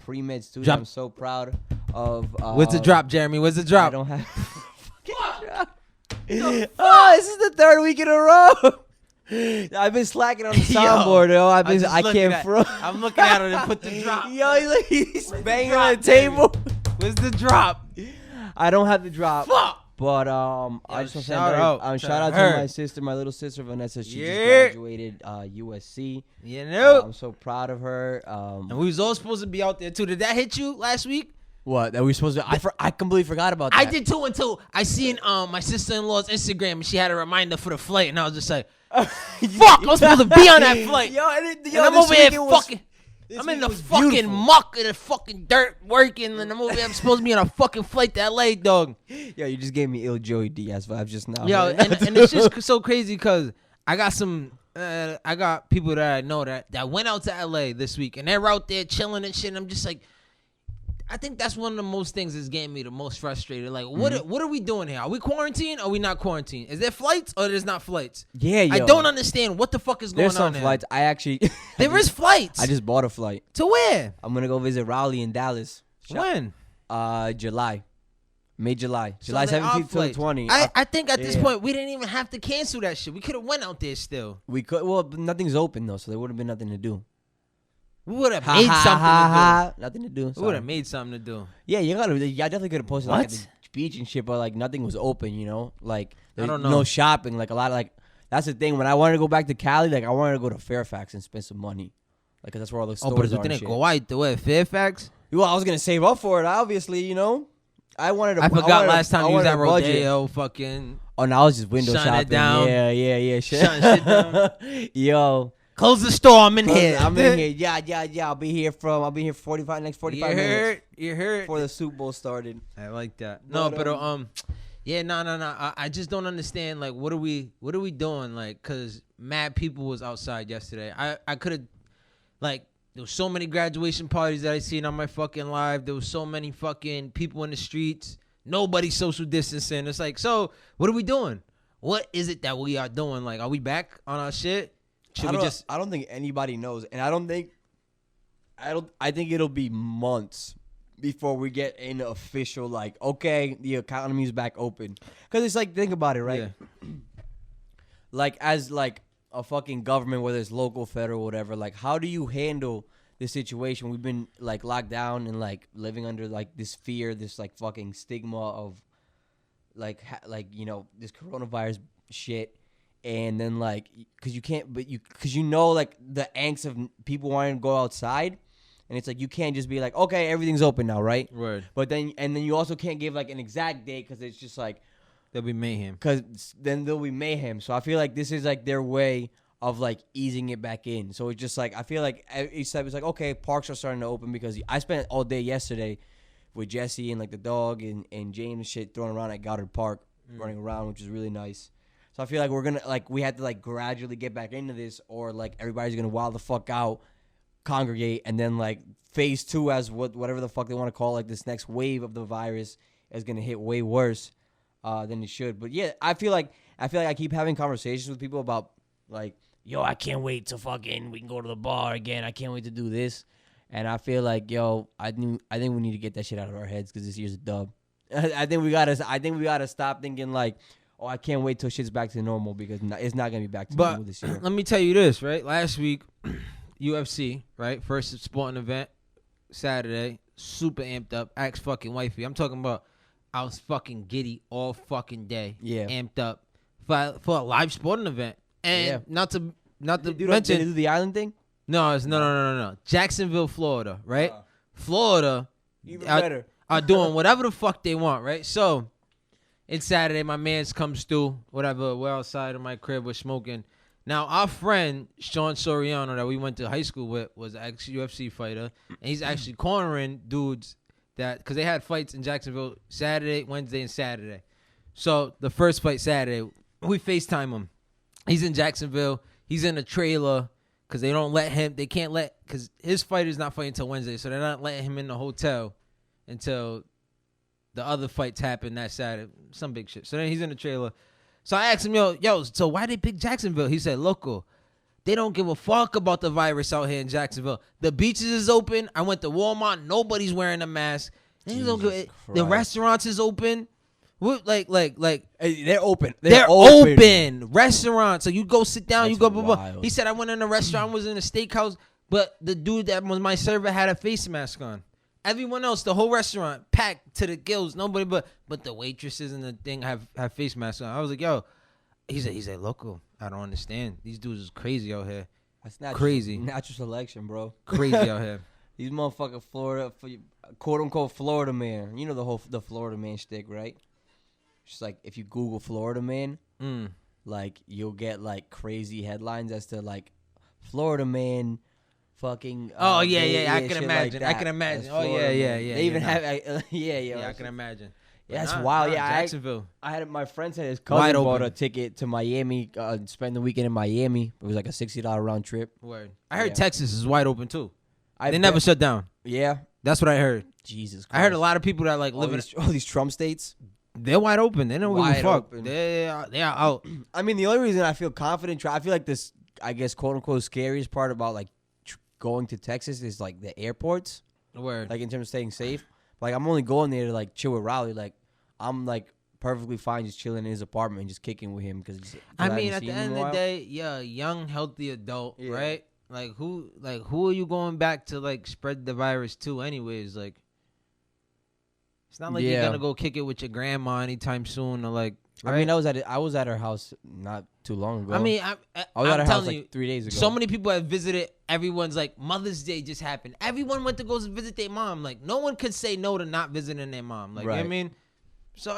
pre-med student. I'm so proud of. Where's the drop, Jeremy? Where's the drop? I don't have. Drop. Oh, this is the 3rd week in a row. I've been slacking on the soundboard, yo. I can't front. I'm looking at her to put the drop. Yo, he's banging on the table. Where's the drop? I don't have the drop. Fuck. But I just want to shout out to my sister, my little sister Vanessa. She just graduated USC. You know, I'm so proud of her. And we was all supposed to be out there too. Did that hit you last week? What? That we supposed to? I completely forgot about that. I did too until I seen my sister-in-law's Instagram and she had a reminder for the flight, and I was just like, "Fuck, I'm supposed to be on that flight." Yo, and I'm over here fucking. I'm in the fucking beautiful muck and the fucking dirt working, and I'm supposed to be on a fucking flight to LA, dog. Yo, you just gave me ill Joey Diaz vibes just now. Yo, and it's just so crazy because I got people that I know that went out to LA this week, and they're out there chilling and shit. And I'm just like, I think that's one of the most things that's getting me the most frustrated. Like, what are we doing here? Are we quarantined? Or are we not quarantined? Is there flights or there's not flights? Yeah, yo. I don't understand what the fuck is going on. There's some flights. I actually there is flights. I just bought a flight. To where? I'm gonna go visit Raleigh in Dallas. When? July. July 17th to the 20th. I think at this point we didn't even have to cancel that shit. We could have went out there still. We could. Well, nothing's open though, so there would have been nothing to do. We would have made something to do. Nothing to do. We would have made something to do. Yeah, I definitely could have posted like at the beach and shit, but like nothing was open, you know? Like I don't know. No shopping, like a lot of like that's the thing. When I wanted to go back to Cali, like I wanted to go to Fairfax and spend some money. Like, 'cause that's where all the stores are. But didn't go out the way Fairfax? Well, I was gonna save up for it, obviously, you know. I forgot last time you was at Rodeo, fucking. Oh, no, I was just window shopping. It down. Yeah. Shutting shit down. Yo. Close the store. I'm in here. Yeah. I'll be here for next 45 minutes. You heard. Before the Super Bowl started. I like that. No, but yeah, no. I just don't understand. Like, what are we doing? Like, 'cause mad people was outside yesterday. I could have, like, there was so many graduation parties that I seen on my fucking live. There was so many fucking people in the streets. Nobody social distancing. It's like, so what are we doing? What is it that we are doing? Like, are we back on our shit? I don't think anybody knows, and I think it'll be months before we get an official, like, okay, the economy's back open. Because it's like, think about it, right? Yeah. Like, as like a fucking government, whether it's local, federal, whatever, like, how do you handle this situation? We've been like locked down and like living under like this fear, this like fucking stigma of like you know, this coronavirus shit. And then, like, because you know, like, the angst of people wanting to go outside. And it's like, you can't just be like, okay, everything's open now, right? Right. But then you also can't give, like, an exact date because it's just, like. There'll be mayhem. Because then there'll be mayhem. So I feel like this is, like, their way of, like, easing it back in. So it's just, like, I feel like each time it's like, okay, parks are starting to open because I spent all day yesterday with Jesse and, like, the dog and James and shit throwing around at Goddard Park, running around, which is really nice. So I feel like we're going to, like, we have to, like, gradually get back into this or, like, everybody's going to wild the fuck out, congregate, and then, like, phase 2 as whatever the fuck they want to call, like, this next wave of the virus is going to hit way worse than it should. But, yeah, I feel like I keep having conversations with people about, like, yo, I can't wait to fucking, we can go to the bar again. I can't wait to do this. And I feel like, yo, I think we need to get that shit out of our heads because this year's a dub. I think we gotta stop thinking, like, oh, I can't wait till shit's back to normal because it's not going to be back to normal this year. Let me tell you this, right? Last week, UFC, right? First sporting event, Saturday. Super amped up. Asked fucking wifey. I'm talking about I was fucking giddy all fucking day. Yeah. Amped up for a live sporting event. And not to Did they mention. do the island thing? No, it's no. Jacksonville, Florida, right? Florida. Even better. Are doing whatever the fuck they want, right? So it's Saturday. My man's comes through. Whatever. We're outside of my crib. We're smoking. Now, our friend, Sean Soriano, that we went to high school with, was an ex-UFC fighter. And he's actually cornering dudes because they had fights in Jacksonville Saturday, Wednesday, and Saturday. So the first fight Saturday, we FaceTime him. He's in Jacksonville. He's in a trailer because because his fighter's not fighting until Wednesday. So they're not letting him in the hotel until the other fights happen that Saturday. Some big shit. So then he's in the trailer. So I asked him, yo, so why they pick Jacksonville? He said, local. They don't give a fuck about the virus out here in Jacksonville. The beaches is open. I went to Walmart. Nobody's wearing a mask. The restaurants is open. Like Hey, they're open. They're open. Restaurants. So you go sit down. That's you go, blah, blah. wild. He said, I went in a restaurant, was in a steakhouse, but the dude that was my server had a face mask on. Everyone else, the whole restaurant, packed to the gills. Nobody but the waitresses and the thing have face masks on. I was like, yo. He said, local. I don't understand. These dudes is crazy out here. That's not crazy. Natural selection, bro. Crazy out here. These motherfucking Florida, quote unquote Florida man. You know the Florida man shtick, right? Just like if you Google Florida man, like you'll get like crazy headlines as to like Florida man. Fucking. I can imagine. Like I can imagine. That's Oh Florida, yeah. man. They even have. I can imagine. Yeah, that's wild. Jacksonville. I had my friend said his cousin bought a ticket to Miami, spend the weekend in Miami. It was like a $60 round trip. Word. I heard Texas is wide open too. They never never shut down. Yeah, that's what I heard. Jesus Christ. I heard a lot of people that like live in all these Trump states. They're wide open. They don't give a fuck. They are out. I mean, the only reason I feel confident, I feel like this, I guess, quote unquote, scariest part about like going to Texas is like the airports. Word. Like in terms of staying safe. Like I'm only going there to like chill with Raleigh. Like I'm like perfectly fine just chilling in his apartment and just kicking with him because I mean at the end of the day, yeah, young healthy adult, right? Like who are you going back to like spread the virus to anyways? Like it's not like you're gonna go kick it with your grandma anytime soon or like. Right? I mean, I was at her house not too long ago. I mean, I was at her house like like 3 days ago. So many people have visited. Everyone's like Mother's Day just happened. Everyone went to go visit their mom. Like no one could say no to not visiting their mom. Like you know what I mean. So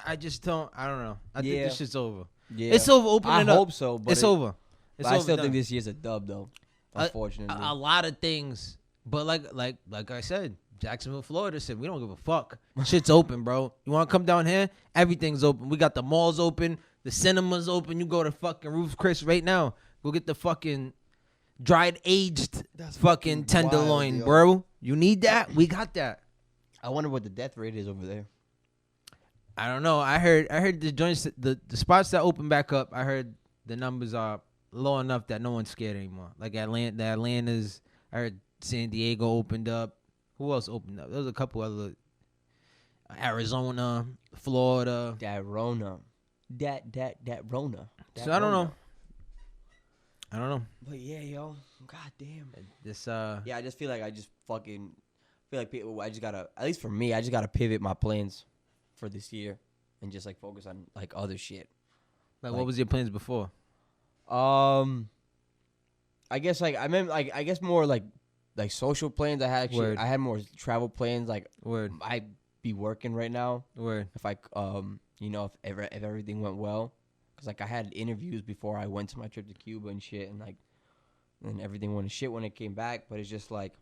I just don't. I don't know. I think this shit's over. Yeah, it's over. Open it up. I hope so, but it's over. It's but over. I still think this year's a dub, though. Unfortunately, a lot of things. But like I said, Jacksonville, Florida said we don't give a fuck. Shit's open, bro. You want to come down here? Everything's open. We got the malls open, the cinemas open. You go to fucking Ruth's Chris right now. Go get the fucking dried aged fucking tenderloin, wild, bro. You need that? We got that. I wonder what the death rate is over there. I don't know. I heard the joints, the spots that open back up. I heard the numbers are low enough that no one's scared anymore. Like Atlanta's. I heard San Diego opened up. Who else opened up? There was a couple other. Arizona, Florida. That Rona. That Rona. So I don't know. But yeah, yo. God damn. This Yeah, I just feel like people. I just gotta. At least for me, I just gotta pivot my plans for this year and just like focus on like other shit. Like what was your plans before? I guess like I guess more like social plans. I had more travel plans. Like I'd be working right now. If I if everything went well, because like I had interviews before I went to my trip to Cuba and shit, and everything went to shit when it came back. But it's just like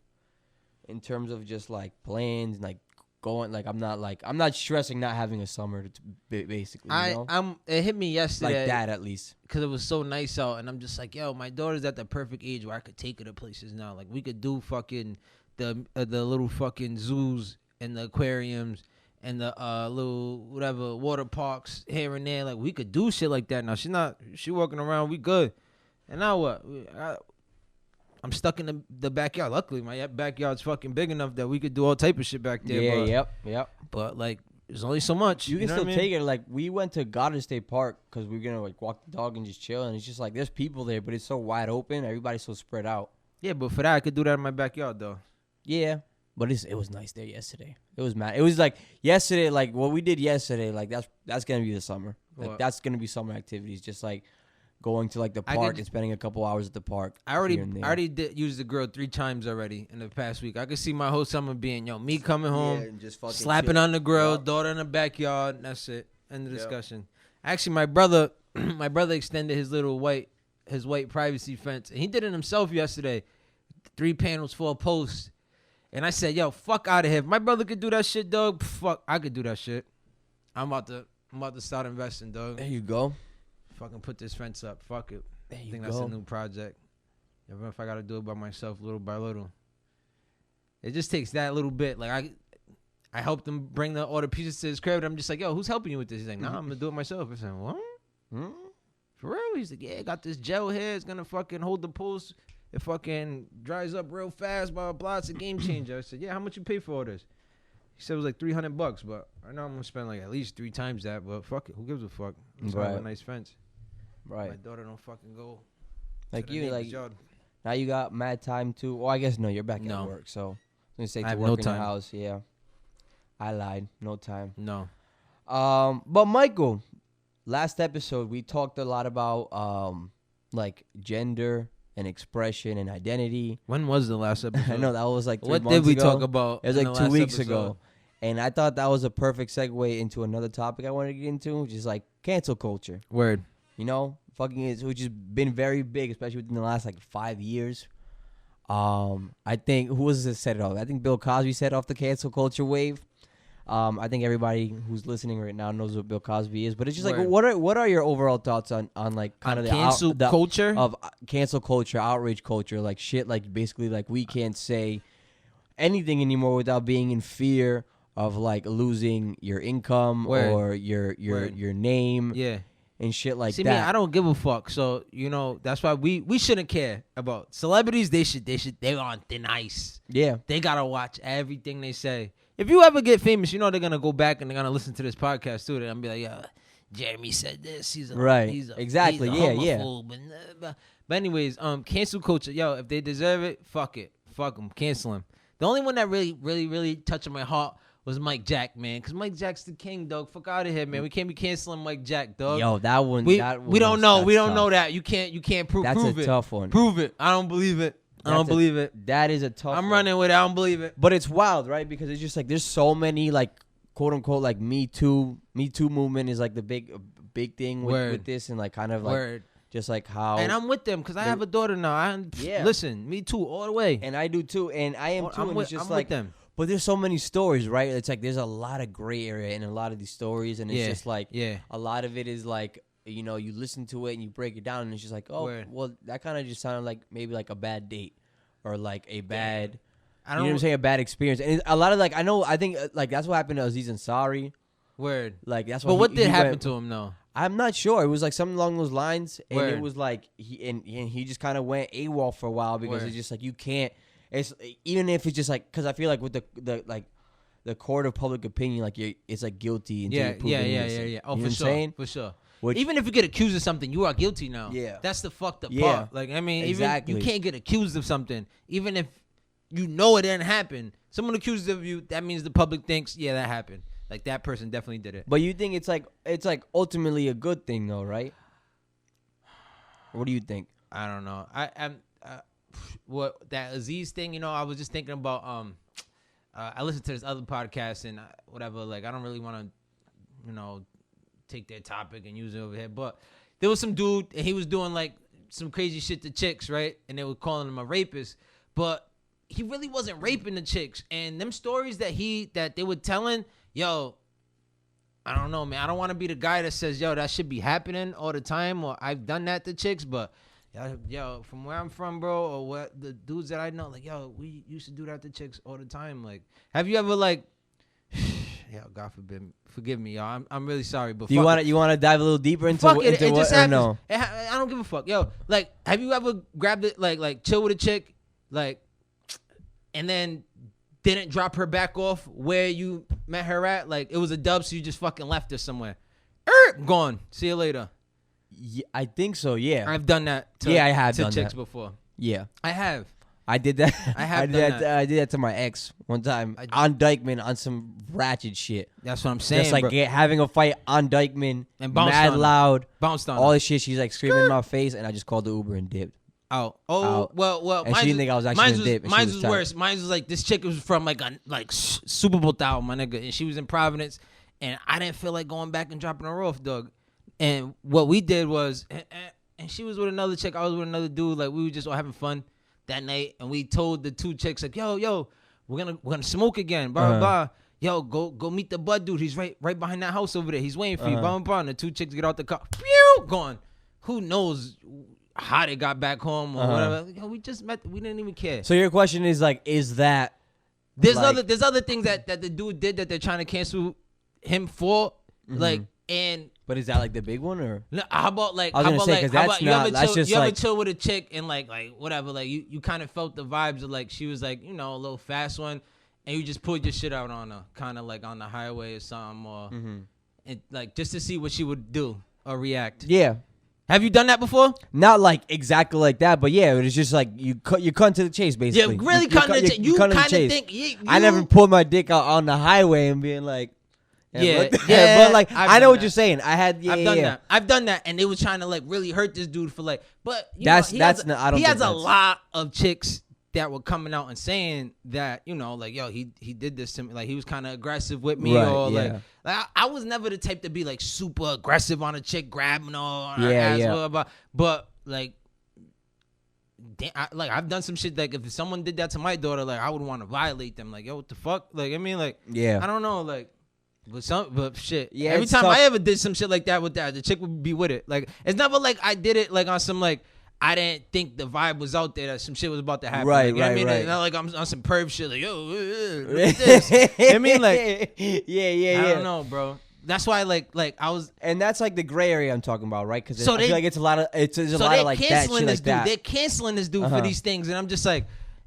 in terms of just like plans and like going, like I'm not stressing not having a summer to basically. You know? It hit me yesterday like that at least because it was so nice out, and I'm just like, yo, my daughter's at the perfect age where I could take her to places now. Like we could do fucking the little fucking zoos and the aquariums and the little whatever water parks here and there. Like we could do shit like that now. She walking around. We good. And now what? I'm stuck in the backyard. Luckily, my backyard's fucking big enough that we could do all type of shit back there. Yeah, yep. But like, there's only so much. You can still take it. Like we went to Goddard State Park because we were gonna like walk the dog and just chill. And it's just like there's people there, but it's so wide open. Everybody's so spread out. Yeah, but for that, I could do that in my backyard, though. Yeah, but it was nice there yesterday. It was mad. It was like yesterday, like what we did yesterday. Like that's gonna be the summer. Like that's gonna be summer activities. Just like going to like the park and spending a couple hours at the park. I already did use the grill 3 times already in the past week. I could see my whole summer being me coming home, and just fucking slapping on the grill, daughter in the backyard. And that's it. End of discussion. Actually, my brother extended his white privacy fence, and he did it himself yesterday. 3 panels, 4 posts. And I said, yo, fuck out of here. If my brother could do that shit, dog, fuck, I could do that shit. I'm about to start investing, dog. There you go. Fucking put this fence up. Fuck it. There you I think go. that's a new project. Even if I got to do it by myself little by little. It just takes that little bit. Like, I helped him bring all the pieces to his crib, and I'm just like, yo, who's helping you with this? He's like, nah, I'm going to do it myself. I said, what? For real? He's like, yeah, I got this gel here. It's going to fucking hold the pulse. It fucking dries up real fast, blah, blah, blah. It's a game changer. I said, yeah, how much you pay for all this? He said it was like $300, but I know I'm going to spend like at least 3 times that, but fuck it. Who gives a fuck? It's right. A nice fence. Right. My daughter don't fucking go. Like you, like, yard. Now you got mad time too. Well, I guess no, you're back at work, so I was going to say to work in the house. Yeah. I lied. No time. No. But Michael, last episode we talked a lot about like gender and expression and identity. When was the last episode? I know that was like 3 months ago. What did we talk about? It was like 2 weeks ago. And I thought that was a perfect segue into another topic I wanted to get into, which is like cancel culture. Word. You know, which has been very big, especially within the last like 5 years. I think who was it set it off? I think Bill Cosby set off the cancel culture wave. I think everybody who's listening right now knows what Bill Cosby is, but it's just like, what are your overall thoughts on like kind of the cancel culture of cancel culture, outrage culture, like shit, like basically like we can't say anything anymore without being in fear of like losing your income or your name, and shit like that. See, me, I don't give a fuck. So that's why we shouldn't care about celebrities. They're on thin ice. Yeah, they gotta watch everything they say. If you ever get famous, they're gonna go back and they're gonna listen to this podcast too, and be like, "Yeah, Jeremy said this. He's a homophobe." But anyways, cancel culture. Yo, if they deserve it, fuck them, cancel them. The only one that really, really, really touched my heart was Mike Jack, man, because Mike Jack's the king, dog. Fuck out of here, man. We can't be canceling Mike Jack, dog. Yo, that one. We don't know. We don't know that. You can't prove. That's prove a it. tough one. Prove it. I don't believe it. I don't believe it. That is a tough I'm one. running with it. I don't believe it. But it's wild, right? Because it's just like there's so many like quote unquote like Me Too movement is like the big thing with this, and like kind of like just like how. And I'm with them because I have a daughter now. Listen, Me Too all the way. And I do too, and I am too. It's just like with them. But there's so many stories, right? It's like there's a lot of gray area in a lot of these stories, and it's just like a lot of it is like. You listen to it and you break it down, and it's just like, oh, well, that kind of just sounded like maybe like a bad date or like a bad, you know what I'm saying, a bad experience. And a lot of like, I think like that's what happened to Aziz Ansari. Word. Like that's what. But what did happen to him though? I'm not sure. It was like something along those lines, and it was like he just kind of went AWOL for a while because it's just like you can't. It's even if it's just like because I feel like with the court of public opinion, like it's like guilty until you're proven innocent. Yeah. Oh, you know for sure. Even if you get accused of something, you are guilty now. Yeah. That's the fucked up part. Like, I mean, exactly. Even you can't get accused of something. Even if you know it didn't happen. Someone accused of you, that means the public thinks, yeah, that happened. Like, that person definitely did it. But you think it's like ultimately a good thing, though, right? What do you think? I don't know. What that Aziz thing, I was just thinking about, I listened to this other podcast and whatever, like, I don't really want to, take their topic and use it over here, but there was some dude and he was doing like some crazy shit to chicks, right? And they were calling him a rapist, but he really wasn't raping the chicks. And them stories that they were telling, yo, I don't know, man. I don't want to be the guy that says, yo, that should be happening all the time, or I've done that to chicks, but yo, from where I'm from, bro, or what the dudes that I know, like, yo, we used to do that to chicks all the time. Like, have you ever like? Yeah, God forbid, forgive me, y'all. I'm really sorry, but you want to dive a little deeper into it what just or happens. no? I don't give a fuck, yo. Like, have you ever grabbed it like chill with a chick, like, and then didn't drop her back off where you met her at? Like, it was a dub, so you just fucking left her somewhere. Gone. See you later. Yeah, I think so. Yeah, I've done that. I have to done chicks that before. Yeah, I have. I did that. I have done that. I did that to my ex one time on Dykeman on some ratchet shit. That's what I'm saying. Just like bro. having a fight on Dykeman, And bounced mad on her. loud, Bounced on all her. this shit. She's like screaming in my face, and I just called the Uber and dipped. Oh, Out. well. And she didn't think I was actually gonna dip. Mine was worse. Mine was like this chick was from like Super Bowl style, my nigga, and she was in Providence, and I didn't feel like going back and dropping her off, dog. And what we did was, and she was with another chick, I was with another dude. Like we were just all having fun that night, and we told the two chicks like, yo, we're gonna smoke again, blah blah. Yo, go meet the bud dude. He's right behind that house over there. He's waiting for you, blah blah. And the two chicks get out the car, pew, gone. Who knows how they got back home or whatever. Yo, we just met. We didn't even care. So your question is like, is that there's like, other things that the dude did that they're trying to cancel him for, like, and. But is that like the big one or? No, how about like? I was gonna say because that's not. That's just you ever like. chill with a chick and like whatever, like you kind of felt the vibes of like she was like a little fast one, and you just pulled your shit out on her, kind of like on the highway or something, or and like just to see what she would do or react. Yeah. Have you done that before? Not like exactly like that, but yeah, it was just like you cut to the chase, basically. Yeah, really cut to the chase. You kind of think. I never pulled my dick out on the highway and being like, yeah, but like I know what you're saying. I've done that. I've done that, and they was trying to like really hurt this dude for like, but he has a lot of chicks that were coming out and saying that like yo he did this to me, like he was kind of aggressive with me, or like I was never the type to be like super aggressive on a chick, grabbing her on her ass, but like. Damn, I've done some shit like if someone did that to my daughter, like I would want to violate them, like yo what the fuck, like I mean like I don't know, like. But shit. Yeah. Every time I ever did some shit like that with that, the chick would be with it. Like it's never like I did it like on some like I didn't think the vibe was out there that some shit was about to happen. Right, like, right, I mean, right. It's not like I'm on some perv shit. Like yo, look at this. I mean, like yeah. I don't know, bro. That's why like I was. And that's like the gray area I'm talking about, right? Because so I feel like it's a lot of there's a lot of like that shit like that. They're canceling this dude for these things, and I'm just like,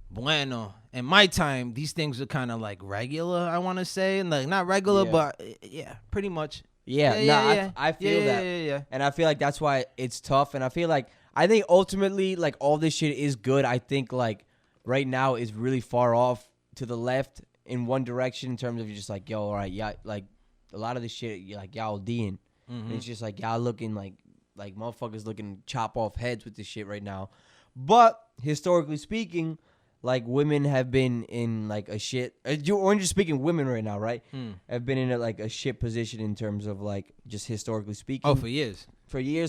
bueno. In my time, these things were kind of like regular, I want to say, and like not regular, but yeah, pretty much. I feel that. Yeah. And I feel like that's why it's tough. And I think ultimately, like all this shit is good. I think like right now is really far off to the left in one direction in terms of you're just like, yo, all right, yeah, like a lot of this shit, you're like y'all D'ing. It's just like y'all looking like motherfuckers looking to chop off heads with this shit right now. But historically speaking, like women have been in like a shit. You're just speaking women right now, right? Have been in a shit position in terms of like just historically speaking. Oh, for years.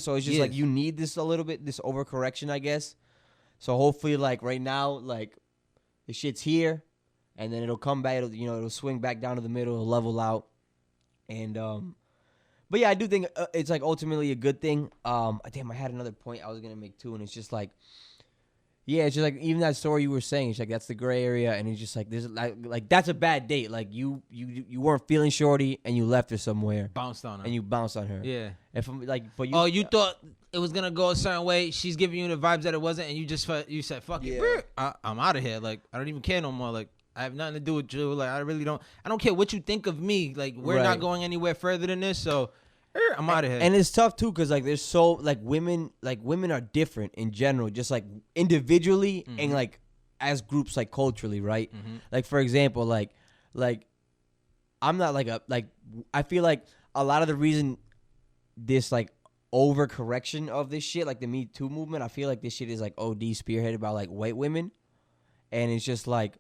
So it's just like you need this a little bit, this overcorrection, I guess. So hopefully, like right now, like the shit's here, and then it'll come back. It'll swing back down to the middle, it'll level out, and but yeah, I do think it's like ultimately a good thing. Damn, I had another point I was gonna make too, and it's just like. Yeah, it's just like even that story you were saying. It's like that's the gray area, and it's just like there's like that's a bad date. Like you weren't feeling shorty, and you left her somewhere, bounced on her, and you bounced on her. Yeah. If I'm like, but you. Oh, you thought it was gonna go a certain way. She's giving you the vibes that it wasn't, and you said, "Fuck it, I'm out of here." Like I don't even care no more. Like I have nothing to do with you. Like I don't care what you think of me. Like we're not going anywhere further than this. So. I'm out of here. And it's tough too, cause like there's so like women are different in general, just like individually and like as groups, like culturally, right? Like for example, like I'm not I feel like a lot of the reason this like overcorrection of this shit, like the Me Too movement, I feel like this shit is like OD spearheaded by like white women, and it's just like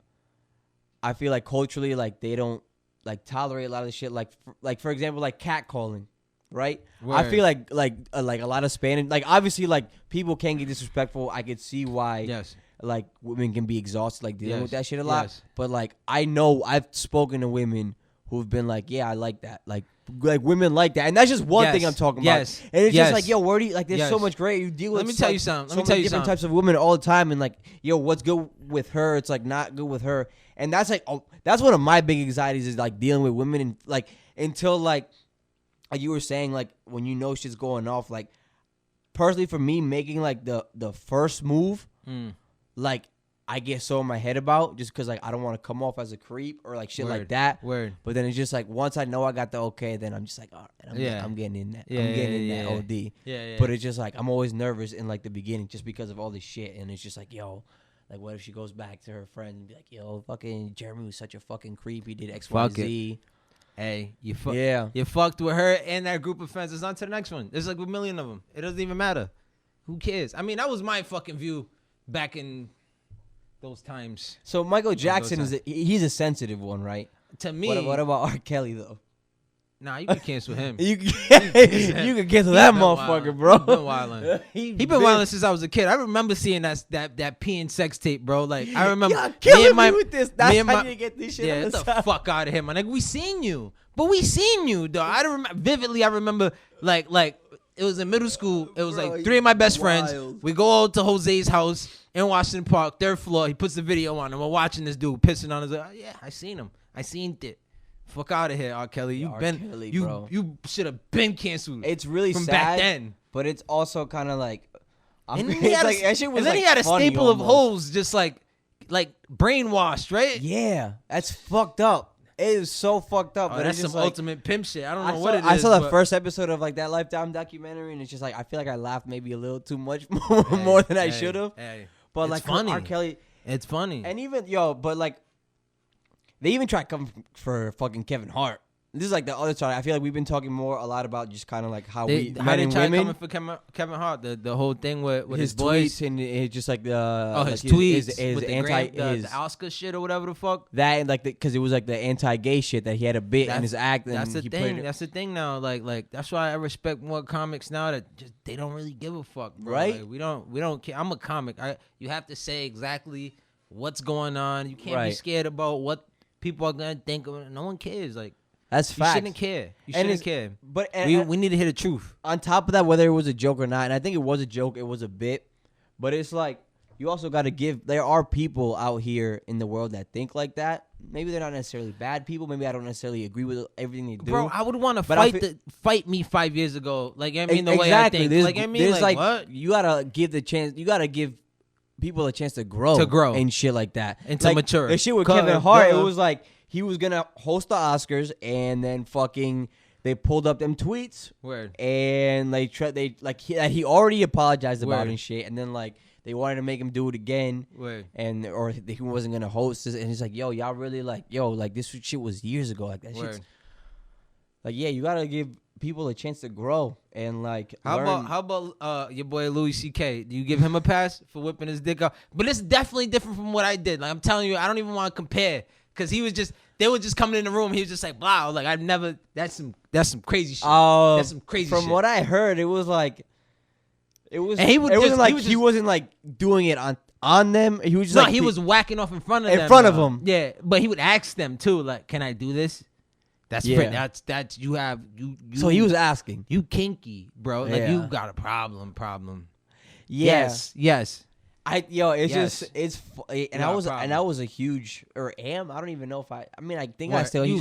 I feel like culturally like they don't like tolerate a lot of the shit, like for example like catcalling. Right, word. I feel like a lot of Spanish, like obviously like people can get disrespectful. I could see why, like women can be exhausted, like dealing with that shit a lot. But like I know I've spoken to women who've been like, yeah, I like that, like women like that, and that's just one thing I'm talking about. And it's just like, yo, where do you like? There's so much great. You deal with. Let me tell you something. Let me tell you different types of women all the time, and like, yo, what's good with her? It's like not good with her, and that's like, that's one of my big anxieties is like dealing with women and like until like you were saying, like when you know shit's going off, like personally for me making like the first move, like I get so in my head about just because like I don't want to come off as a creep or like shit like that. But then it's just like once I know I got the okay, then I'm just like, all right, I'm getting in that. I'm getting in that OD. But it's just like I'm always nervous in like the beginning just because of all this shit, and it's just like, yo, Like, what if she goes back to her friend and be like, yo, fucking Jeremy was such a fucking creep. He did X, Y, Fuck Z. Hey, you fucked with her and that group of friends. It's on to the next one. There's like a million of them. It doesn't even matter. Who cares? I mean, that was my fucking view back in those times. So Michael Jackson he's a sensitive one, right? To me. What about R. Kelly though? Nah, you can cancel him. you can cancel that motherfucker, bro. He been wildin'. He been wildin' since I was a kid. I remember seeing that pee and sex tape, bro. Like I remember. Y'all killing me with this. That's how you get this shit. Yeah, on get the fuck out of here, man. Like we seen you, but we seen you, though. I don't remember vividly. I remember like it was in middle school. It was like 3 of my best friends. We go out to Jose's house in Washington Park, 3rd floor. He puts the video on, and we're watching this dude pissing on his. Like, oh, yeah, I seen him. I seen it. Fuck out of here, R. Kelly. You should have been canceled. It's really from sad, back then, but it's also kind of like. And then he had a staple of hoes, just like brainwashed, right? Yeah, that's fucked up. It is so fucked up. Oh, but that's it's some like, ultimate pimp shit. I don't know what it is. I saw the first episode of like that Lifetime documentary, and it's just like I feel like I laughed maybe a little too much more than I should have. But it's like funny. R. Kelly, it's funny. And even but like they even tried coming for fucking Kevin Hart. This is like the other side. I feel like we've been talking a lot about just kind of like how they men and try women. coming for Kevin Hart. The whole thing with his boys. tweets and it's just like the his tweets his with the Oscar shit or whatever the fuck. That and like because it was like the anti-gay shit that he had a bit in his act. And that's the thing. That's the thing now. Like that's why I respect more comics now that just they don't really give a fuck, bro. Right? Like, we don't care. I'm a comic. You have to say exactly what's going on. You can't be scared about what people are gonna think. No one cares. Like. That's fact. You shouldn't care. You shouldn't care. But we need to hear the truth. On top of that, whether it was a joke or not, and I think it was a joke, it was a bit. But it's like you also got to give. There are people out here in the world that think like that. Maybe they're not necessarily bad people. Maybe I don't necessarily agree with everything they do. Bro, I would want to fight me 5 years ago. Like I mean, the way I think. There's, like I mean, like what? You gotta give the chance. You gotta give people a chance to grow, and shit like that, and to mature. The shit with Kevin Hart, it was like. He was gonna host the Oscars, and then fucking they pulled up them tweets. Word. And he already apologized about it and shit, and then like they wanted to make him do it again. Word. Or he wasn't gonna host this, and he's like, "Yo, y'all really like this shit was years ago, like that shit's like you gotta give people a chance to grow and like how about your boy Louis C.K. Do you give him a pass for whipping his dick out? But it's definitely different from what I did. Like I'm telling you, I don't even want to compare. Cause they were just coming in the room. He was just like, wow, like I've never. That's some crazy shit. That's some crazy shit. From what I heard, it was like, it was. He wasn't like doing it on them. He was just he was whacking off in front of them. In front of them. Yeah, but he would ask them too, like, can I do this? That's you have you. So he was asking. You kinky, bro. Like you got a problem. Yeah. Yes. I was a huge I don't even know if I think I still he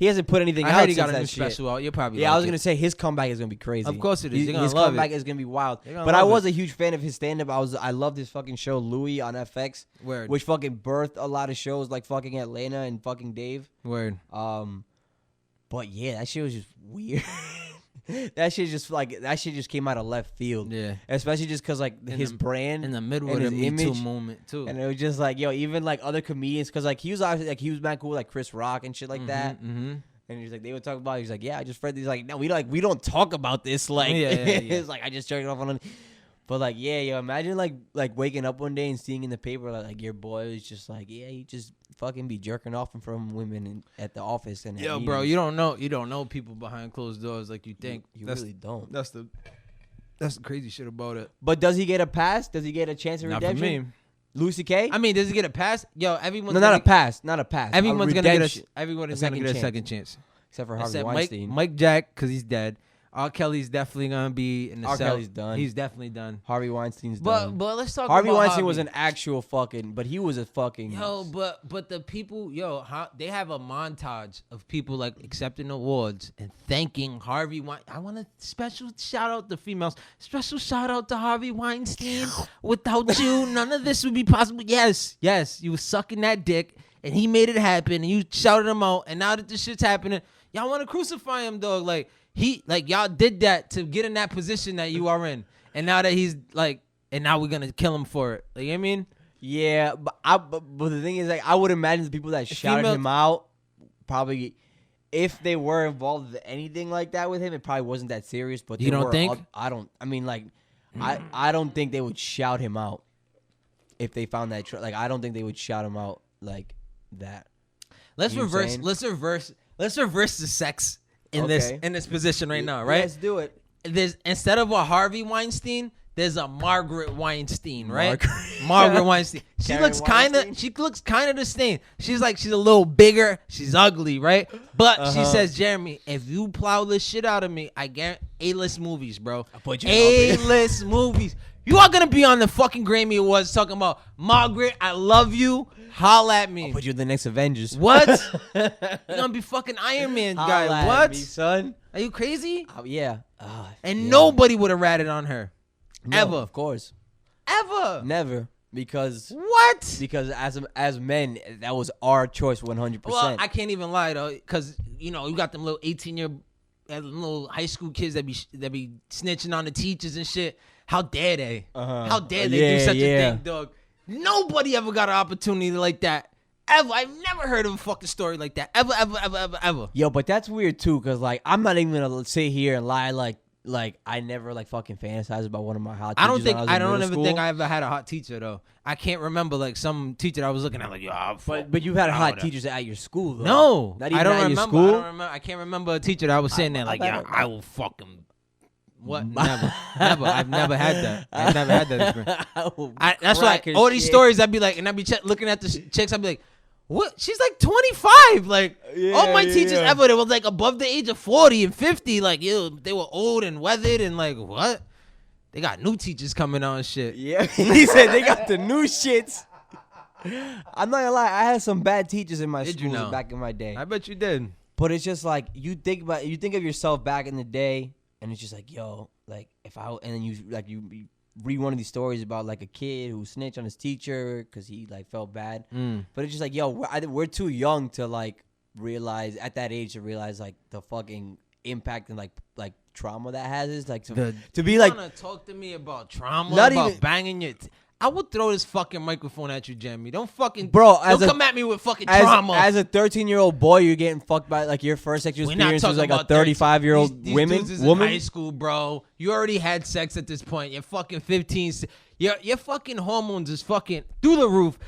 hasn't put anything out. He got a new special out. You're probably I was gonna say his comeback is gonna be crazy. Of course it is. His comeback is gonna be wild. But I was a huge fan of his stand up. I loved his fucking show Louis on FX, which fucking birthed a lot of shows like fucking Atlanta and fucking Dave. Word. But yeah, that shit was just weird. That shit just came out of left field. Yeah. Especially just because like his brand in the middle of the Me Too moment too. And it was just like, even like other comedians, because like he was obviously like he was mad cool like Chris Rock and shit like that. Mm-hmm. And he's like they would talk about. He's like, I just read these. Like, no, we don't talk about this. Like, it's like I just jerked off on it. But like, imagine like waking up one day and seeing in the paper like your boy is just like, he just fucking be jerking off from women at the office and bro, you don't know people behind closed doors like you think. You really don't. That's the crazy shit about it. But does he get a pass? Does he get a chance of redemption? Not for me. Louis C.K.? I mean, does he get a pass? Everyone's not a pass. Not a pass. Everyone's gonna get a second chance. Except for Harvey Weinstein. Mike Jack, because he's dead. R. Kelly's definitely gonna be in the cell. R. Kelly's done. He's definitely done. Harvey Weinstein's done. But let's talk Harvey about Weinstein was an actual fucking, but he was a fucking. But the people, they have a montage of people like accepting awards and thanking Harvey Weinstein. I want a special shout out to females. Special shout out to Harvey Weinstein. Without you, none of this would be possible. Yes, you were sucking that dick and he made it happen and you shouted him out. And now that this shit's happening, y'all want to crucify him, dog. Y'all did that to get in that position that you are in. And now that he's like, and now we're going to kill him for it. Like, you know what I mean? Yeah, but the thing is, like, I would imagine the people that shouted him out probably, if they were involved with anything like that with him, it probably wasn't that serious. But you don't think? I don't. I mean, like, I don't think they would shout him out if they found that. Like, I don't think they would shout him out like that. Let's reverse the sex in this position right now, right? Let's do it. There's, instead of a Harvey Weinstein, there's a Margaret Weinstein, right? Margaret Weinstein. She looks kind of the same. She's a little bigger. She's ugly, right? But she says, Jeremy, if you plow this shit out of me, I guarantee A-list movies, bro. A-list movies. You are gonna be on the fucking Grammy Awards talking about Margaret, I love you. Holla at me. I'll put you in the next Avengers. What? You're gonna be fucking Iron Man guy. Holla What? at me, son. Are you crazy? Yeah. And nobody would have ratted on her. No, ever. Of course. Ever. Never. Because what? Because as men, that was our choice 100%. Well, I can't even lie though, because you got them little 18-year little high school kids that be snitching on the teachers and shit. How dare they? How dare they do such a thing, dog? Nobody ever got an opportunity like that. Ever. I've never heard of a fucking story like that. Ever. Yo, but that's weird too, because like I'm not even gonna sit here and lie like I never like fucking fantasized about one of my hot teachers. I don't even think I ever had a hot teacher though. I can't remember like some teacher that I was looking at like, yo, but you had hot teachers at your school though. No, not even I don't at remember. your school? I don't remember. I can't remember a teacher that I was sitting there like, yeah, I will fucking. What? Never. I've never had that. I've never had that experience. That's why all these stories I'd be like, and I'd be looking at the chicks. I'd be like, what? She's like 25. Like all my teachers ever, they were like above the age of 40 and 50. Like, they were old and weathered and like what? They got new teachers coming on and shit. Yeah, he said they got the new shits. I'm not gonna lie, I had some bad teachers in my school back in my day. I bet you did. But it's just like you think of yourself back in the day. And it's just like, yo, like and then you read one of these stories about like a kid who snitched on his teacher because he like felt bad. But it's just like, yo, we're too young to like realize at that age to realize like the fucking impact and like trauma that has is like to be like. You wanna talk to me about trauma? Not about even banging your. I would throw this fucking microphone at you, Jeremy. Don't fucking don't come at me with fucking trauma. As a 13-year-old boy, you're getting fucked by like your first sexual experience was like a 35-year-old woman. In high school, bro. You already had sex at this point. You're fucking 15. Your fucking hormones is fucking through the roof.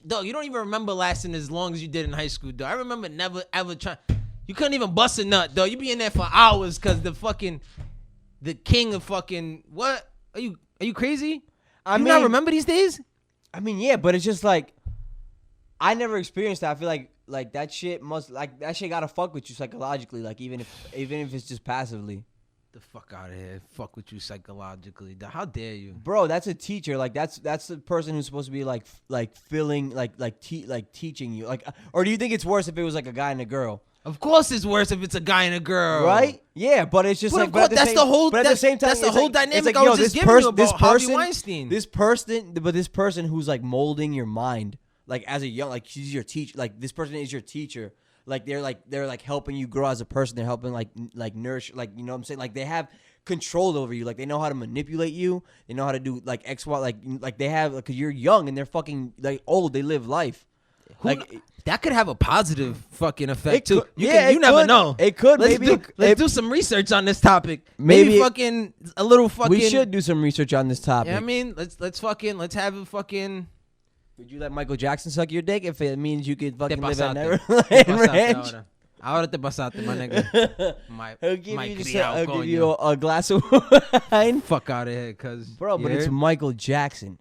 Dog, you don't even remember lasting as long as you did in high school, dog. I remember never ever trying. You couldn't even bust a nut, dog. You be in there for hours because the king of fucking what? Are you crazy? I mean, not remember these days? I mean, yeah, but it's just like I never experienced that. I feel like that shit gotta fuck with you psychologically, like even if it's just passively. The fuck out of here! Fuck with you psychologically. How dare you, bro? That's a teacher. Like that's the person who's supposed to be like filling teaching you. Like, or do you think it's worse if it was like a guy and a girl? Of course, it's worse if it's a guy and a girl, right? Yeah, but it's just but like that's the whole. But at the same time, that's the whole dynamic. I was just giving you about Harvey Weinstein. This person who's like molding your mind, like as a young, like she's your teacher. Like this person is your teacher. Like they're helping you grow as a person. They're helping like nourish. Like you know what I'm saying. Like they have control over you. Like they know how to manipulate you. They know how to do like X, Y. Like they have because you're young and they're fucking like old. They live life. That could have a positive fucking effect too. You never know. It could. Let's do some research on this topic. Maybe fucking a little fucking. We should do some research on this topic. Yeah, I mean, let's have a fucking. Would you let Michael Jackson suck your dick if it means you could fucking live at Neverland Ranch? Ahora te pasaste, my nigga. I'll give you a glass of wine. Fuck out of here, cuz. Bro, but it's Michael Jackson.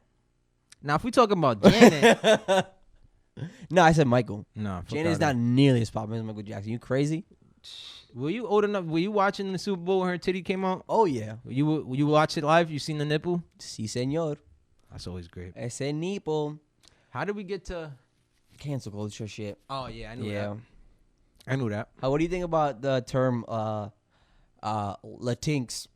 Now, if we talking about Janet. No, I said Michael. No, Janet's not nearly as popular as Michael Jackson. You crazy? Were you old enough? Were you watching the Super Bowl when her titty came out? Oh, yeah. You watch it live? You seen the nipple? Si, senor. That's always great. Ese nipple. How did we get to cancel culture shit? Oh, yeah, I knew that. I knew that. What do you think about the term Latinx?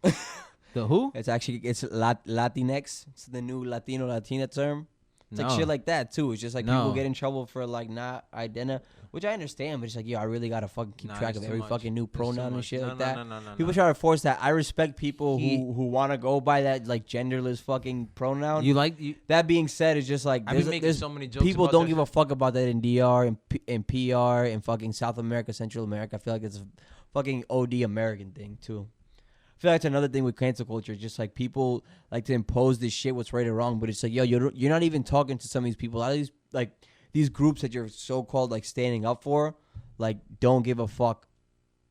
The who? It's Latinx. It's the new Latina term. It's like shit like that too. It's just like people get in trouble for like not Which I understand, but it's like, yo, I really gotta fucking keep track of every fucking new It's too pronoun and much. shit No, like no, that. no. People try to force that. I respect people who want to go by that like genderless fucking pronoun. That being said, it's just like I've been making so many jokes. People about don't that give a fuck about that in DR and PR and fucking South America, Central America. I feel like it's a fucking OD American thing too. I feel like it's another thing with cancel culture. Just like people like to impose this shit, what's right or wrong, but it's like, yo, you're not even talking to some of these people. A lot of these like these groups that you're so called like standing up for, like don't give a fuck.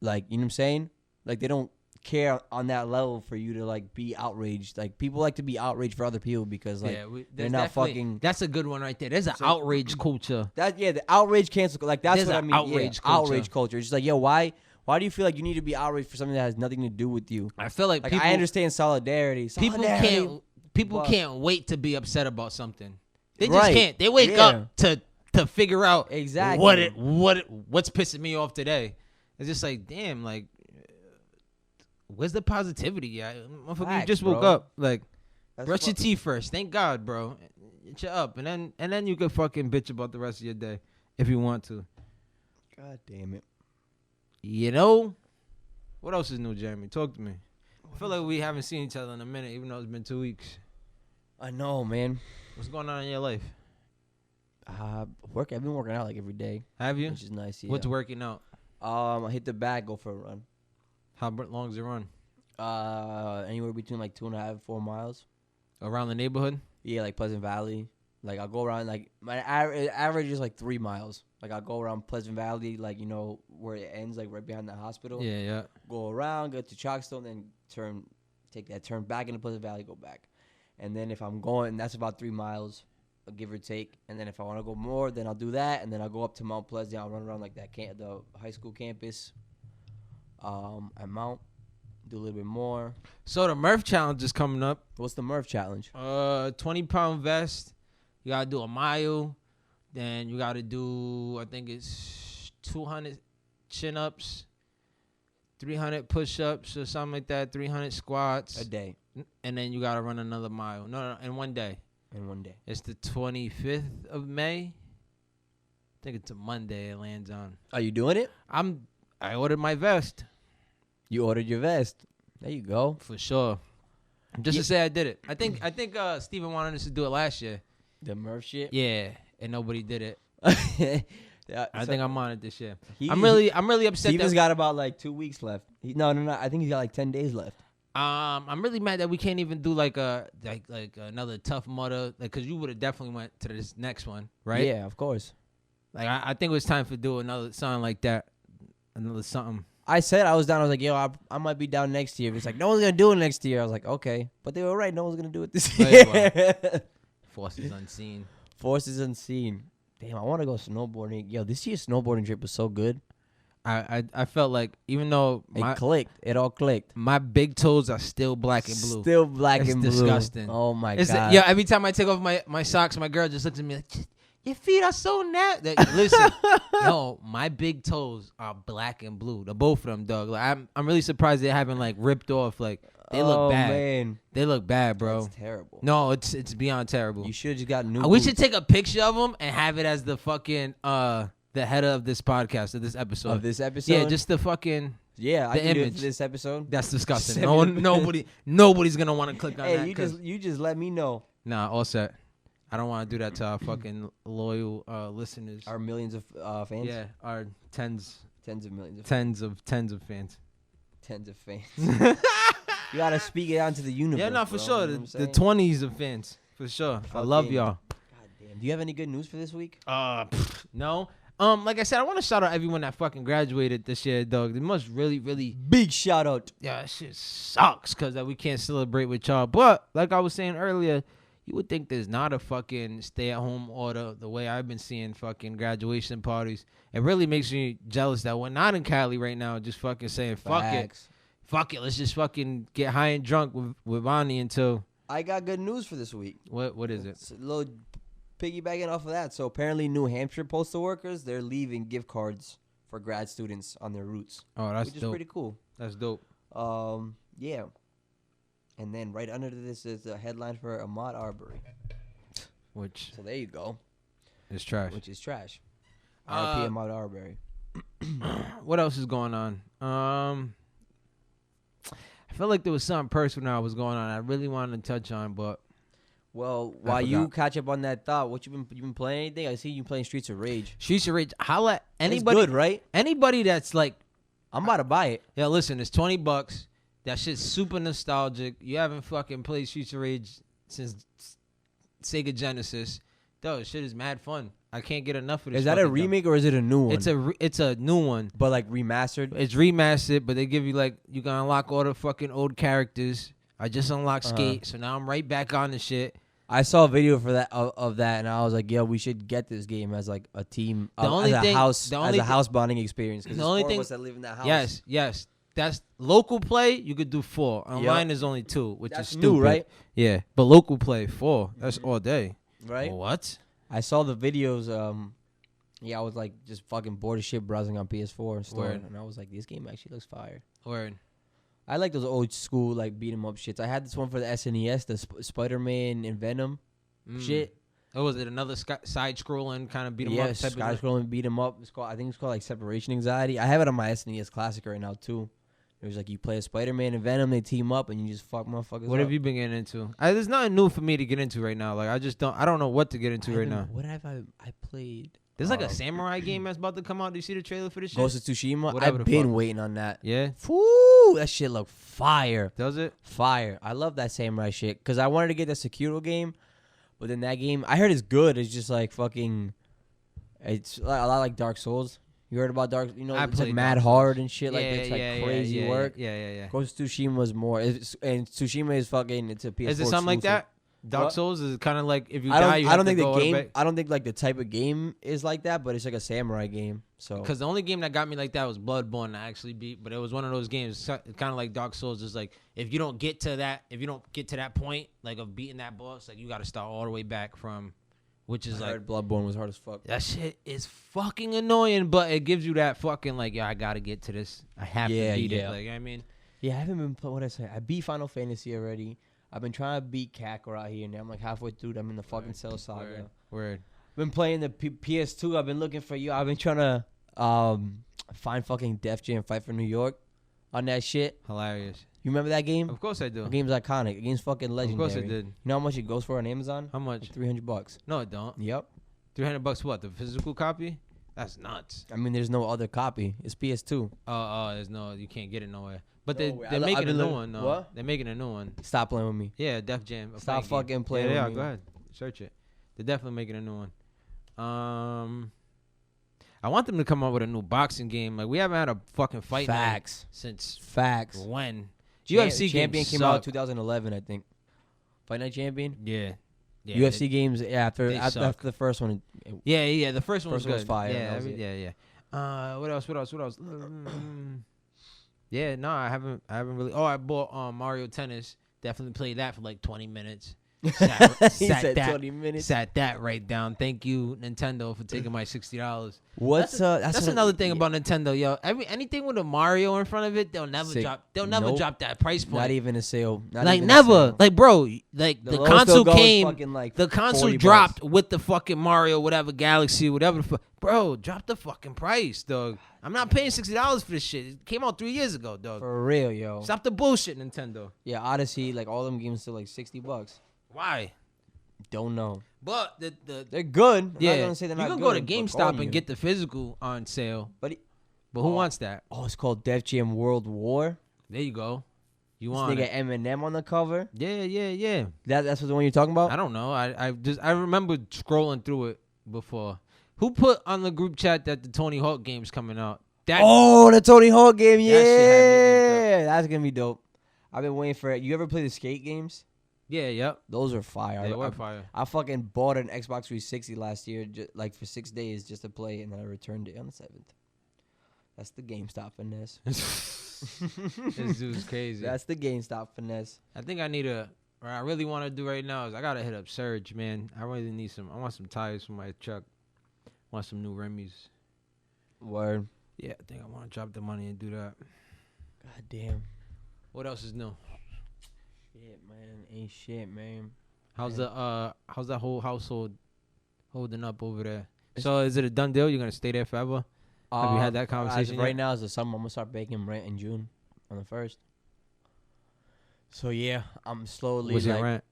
Like, you know what I'm saying? Like they don't care on that level for you to like be outraged. Like people like to be outraged for other people because like they're not fucking. That's a good one right there. There's an outrage culture. The outrage cancel. Like that's There's what I an mean. outrage culture. Outrage culture. It's just like, yo, why do you feel like you need to be outraged for something that has nothing to do with you? I feel like people, I understand solidarity. People can't wait to be upset about something. They just can't. They wake up to figure out exactly what's pissing me off today. It's just like, damn, like, where's the positivity? Yeah, motherfucker, you just woke up. Like, brush your teeth first. Thank God, bro. Shut up, and then you can fucking bitch about the rest of your day if you want to. God damn it. You know, what else is new, Jeremy? Talk to me. I feel like we haven't seen each other in a minute, even though it's been 2 weeks. I know, man. What's going on in your life? Work. I've been working out like every day. Have you? Which is nice. Yeah. What's working out? I hit the bag, go for a run. How long does it run? Anywhere between like 2.5 4 miles. Around the neighborhood? Yeah, like Pleasant Valley. Like I'll go around. Like my average is like 3 miles. Like I'll go around Pleasant Valley, like, you know, where it ends, like right behind the hospital. Yeah. Go around, go to Chalkstone, then take that turn back into Pleasant Valley, go back. And then if I'm going, that's about 3 miles, give or take. And then if I want to go more, then I'll do that. And then I'll go up to Mount Pleasant. I'll run around like that the high school campus. At Mount, do a little bit more. So the Murph Challenge is coming up. What's the Murph Challenge? 20-pound vest. You got to do a mile. Then you got to do, I think it's 200 chin-ups, 300 push-ups or something like that, 300 squats. A day. And then you got to run another mile. No, in one day. In one day. It's the 25th of May. I think it's a Monday it lands on. Are you doing it? I ordered my vest. You ordered your vest. There you go. For sure. Just to say I did it. I think Steven wanted us to do it last year. The Murph shit? Yeah, and nobody did it. Yeah, I think I'm on it this year. I'm really upset. Steven's got about like 2 weeks left. No. I think he's got like 10 days left. I'm really mad that we can't even do like another Tough Mudder, like, cause you would have definitely went to this next one, right? Yeah, of course. Like I think it was time for do another something like that, another something. I said I was down. I was like, yo, I might be down next year. It's like, no one's gonna do it next year. I was like, okay, but they were right. No one's gonna do it this year. Well, forces unseen. Forces unseen. Damn, I want to go snowboarding. Yo, this year's snowboarding trip was so good. I felt like even though it all clicked. My big toes are still black and blue. Still black and blue. It's disgusting. Oh my god. Yeah, every time I take off my socks, my girl just looks at me like, your feet are so nasty. Listen, yo, my big toes are black and blue. The both of them, dog. Like, I'm really surprised they haven't like ripped off. Like they look bad. Man. They look bad, bro. That's terrible. No, it's beyond terrible. You should have just got new. We should take a picture of them and have it as the fucking the header of this podcast, of this episode. Of this episode? Yeah, just the fucking I can image. do it for this episode. That's disgusting. Nobody's gonna want to click on that. Hey, you just let me know. Nah, all set. I don't want to do that to our fucking loyal listeners. Our millions of fans? Yeah, our tens of millions. Tens of fans. Tens of fans. You gotta speak it out into the universe. Yeah, no, for bro. sure. You know The 20s of fans, for sure. I love y'all. God damn. Do you have any good news for this week? No. Like I said, I want to shout out everyone that fucking graduated this year, dog. They must really, really big shout out. Yeah, that shit sucks because we can't celebrate with y'all. But like I was saying earlier, you would think there's not a fucking stay-at-home order the way I've been seeing fucking graduation parties. It really makes me jealous that we're not in Cali right now, just fucking saying fuck it, let's just fucking get high and drunk with Bonnie until. I got good news for this week. What is it? It's a little piggybacking off of that. So apparently New Hampshire postal workers, they're leaving gift cards for grad students on their routes. Oh, that's which dope. is pretty cool. That's dope. Yeah. And then right under this is a headline for Ahmaud Arbery. So there you go. It's trash. Which is trash. RP and Mount Arbery. What else is going on? I felt like there was something personal that was going on. I really wanted to touch on, but Well, while you catch up on that thought, you been playing anything? I see you playing Streets of Rage. Streets of Rage. Holla at anybody. It's good, right? Anybody that's like, I'm about to buy it. yeah, listen, it's $20. That shit's super nostalgic. You haven't fucking played Streets of Rage since Sega Genesis. Though, shit is mad fun. I can't get enough of this. Is that a remake or is it a new one? It's a new one, but like remastered. It's remastered, but they give you like you can unlock all the fucking old characters. I just unlocked Skate, so now I'm right back on the shit. I saw a video for that of that, and I was like, "Yo, we should get this game as like a team, as a house bonding experience." Because the only thing that live in that house. Yes, that's local play. You could do 4. Online is only 2, which is stupid, new, right? Yeah, but local play 4. That's all day, right? What? I saw the videos. I was like just fucking bored as shit browsing on PS4 store, and I was like, this game actually looks fire. Word. I like those old school like beat 'em up shits. I had this one for the SNES, the Spider-Man and Venom shit. Oh, was it another side scrolling kind of beat 'em up? Yes, side scrolling beat 'em up. I think it's called like Separation Anxiety. I have it on my SNES Classic right now too. It was like you play a Spider-Man and Venom, they team up, and you just fuck motherfuckers up. What have you been getting into? There's nothing new for me to get into right now. Like I don't know what to get into right now. What have I played? There's like a samurai game that's about to come out. Do you see the trailer for this shit? Ghost of Tsushima. I've been waiting on that. Yeah. Woo, that shit look fire. Does it? Fire. I love that samurai shit because I wanted to get the Sekiro game, but then that game I heard is good. It's just like fucking. It's a lot like Dark Souls. You heard about Dark? You know, it's like mad hard and shit. Like it's like crazy work. Yeah. Ghost of Tsushima was more, and Tsushima is fucking. It's a PS4 Is it something exclusive. like that? Dark Souls is kind of like if you I die, you I don't have think to the go game. back. I don't think like the type of game is like that, but it's like a samurai game. So because the only game that got me like that was Bloodborne. I actually beat, but it was one of those games, kind of like Dark Souls. Is like if you don't get to that point, like of beating that boss, like you got to start all the way back from, which is I heard Bloodborne was hard as fuck. That shit is fucking annoying, but it gives you that fucking like, I gotta get to this. I have to beat it. Like I mean, I haven't been playing. What I say? I beat Final Fantasy already. I've been trying to beat Kakarot here and there. I'm like halfway through. I'm in the fucking Cell Saga. Word. Been playing the PS2. I've been looking for you. I've been trying to find fucking Def Jam Fight for New York on that shit. Hilarious. You remember that game? Of course I do. The game's iconic. The game's fucking legendary. Of course I did. You know how much it goes for on Amazon? How much? Like $300. No, it don't. Yep. $300 what? The physical copy? That's nuts. I mean, there's no other copy. It's PS2. There's no, you can't get it nowhere. But they're I've making been a new one. What? They're making a new one. Stop playing with me. Yeah, Def Jam. Stop fucking playing with me. Go ahead. Search it. They're definitely making a new one. I want them to come up with a new boxing game. Like, we haven't had a fucking fight night since when? UFC Champion games came out in 2011, I think. Fight Night Champion? Yeah. UFC games after the first one. Yeah. The first one was good. Was fire. Yeah. What else? Yeah, no, I haven't really. Oh, I bought Mario Tennis. Definitely played that for like 20 minutes. Sat 20 minutes. Sat that right down. Thank you, Nintendo, for taking my $60. That's another thing about Nintendo, yo. Anything with a Mario in front of it, they'll never drop. They'll never drop that price point. Not even a sale. Like never. Like bro. Like the console came. Like the console dropped with the fucking Mario, whatever Galaxy, whatever. Bro, drop the fucking price, dog. I'm not paying $60 for this shit. It came out 3 years ago, dog. For real, yo. Stop the bullshit, Nintendo. Yeah, Odyssey, like all them games still like $60. Why? Don't know. But they're good. Yeah, I'm not gonna say they're not good. You can go to GameStop and get the physical on sale. But who wants that? Oh, it's called Def Jam World War. There you go. You this want nigga Eminem on the cover? Yeah. That's the one you're talking about? I don't know. I remember scrolling through it before. Who put on the group chat that the Tony Hawk game's coming out? The Tony Hawk game, yeah. That's gonna be dope. I've been waiting for it. You ever play the skate games? Yeah, yep. Those are fire. They were fire. I fucking bought an Xbox 360 last year, like for 6 days just to play, and then I returned it on the 7th. That's the GameStop finesse. This dude's crazy. That's the GameStop finesse. I think I need what I really want to do right now is I gotta hit up Surge, man. I really need I want some tires for my truck. I want some new Remy's. Word. Yeah, I think I want to drop the money and do that. God damn. What else is new? Shit, man. Ain't shit, man. How's that whole household holding up over there? So is it a done deal? You're gonna stay there forever? Have you had that conversation Right yet? now is the summer. I'm gonna start paying rent in June on the 1st. So yeah, I'm slowly What's your rent?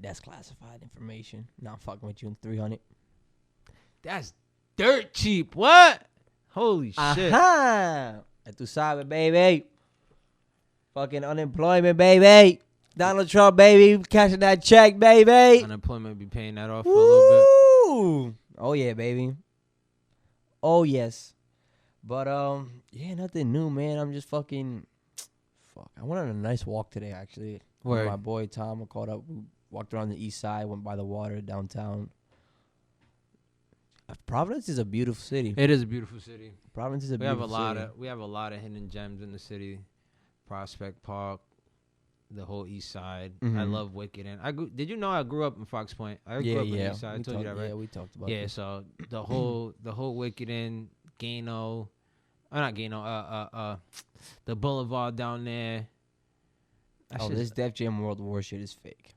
that's classified information. Not fucking with you. 300. That's dirt cheap. What? Holy shit. Ajá. Tu sabes, baby. Fucking unemployment, baby. Donald Trump, baby, cashing that check, baby. Unemployment be paying that off for a little Woo! Oh yeah, baby. Oh yes. But yeah, nothing new, man. I'm just fucking fuck. I went on a nice walk today, actually. Word. With my boy Tom, I caught up. We walked around the east side, went by the water downtown. Providence is a beautiful city. bit. It is a beautiful city. Providence is a We have beautiful city. we have a lot of hidden gems in the city. Prospect Park, the whole east side. I Mhm. love Wicked. And did you know I grew up in Fox Point? I grew Yeah, up in the yeah. east side. I We told you talked- that, right? Yeah, we talked about Yeah, this. so the whole Wicked Inn, Gano, not Gano, the Boulevard down there. That Oh, shit's this Def Jam World War shit is fake.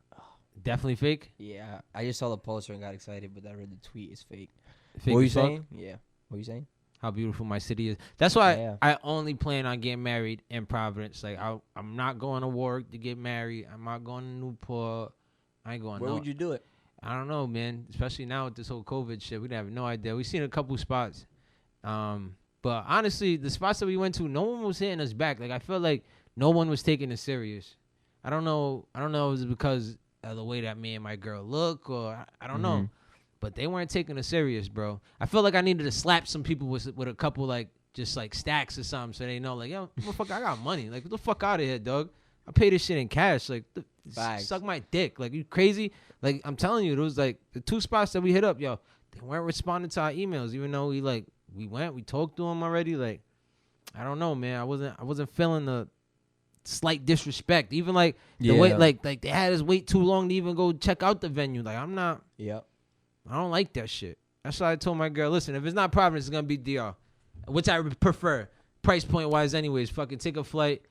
definitely fake. Yeah, I just saw the poster and got excited, but I read the tweet is fake. Fake What were you as fuck. saying? Yeah. What were you saying? How beautiful my city is. That's why Yeah. I only plan on getting married in Providence. Like I'm not going to work to get married. I'm not going to Newport. I ain't going. Where would you do it? I don't know, man. Especially now with this whole COVID shit, we have no idea. We seen a couple spots, but honestly, the spots that we went to, no one was hitting us back. Like I felt like no one was taking it serious. I don't know. If it's because of the way that me and my girl look, or I don't know. Mhm. But they weren't taking it serious, bro. I felt like I needed to slap some people with a couple like just like stacks or something, so they know like, yo, motherfucker, I got money. Like, get the fuck out of here, dog. I pay this shit in cash. Like, Facts. suck my dick. Like, you crazy? Like, I'm telling you, it was like the two spots that we hit up, yo. They weren't responding to our emails, even though we talked to them already. Like, I don't know, man. I wasn't feeling the slight disrespect. Even like the way, like they had us wait too long to even go check out the venue. Like, I'm not. Yep. I don't like that shit. That's why I told my girl, listen, if it's not Providence, it's going to be DR. Which I prefer. Price point wise anyways. Fucking take a flight.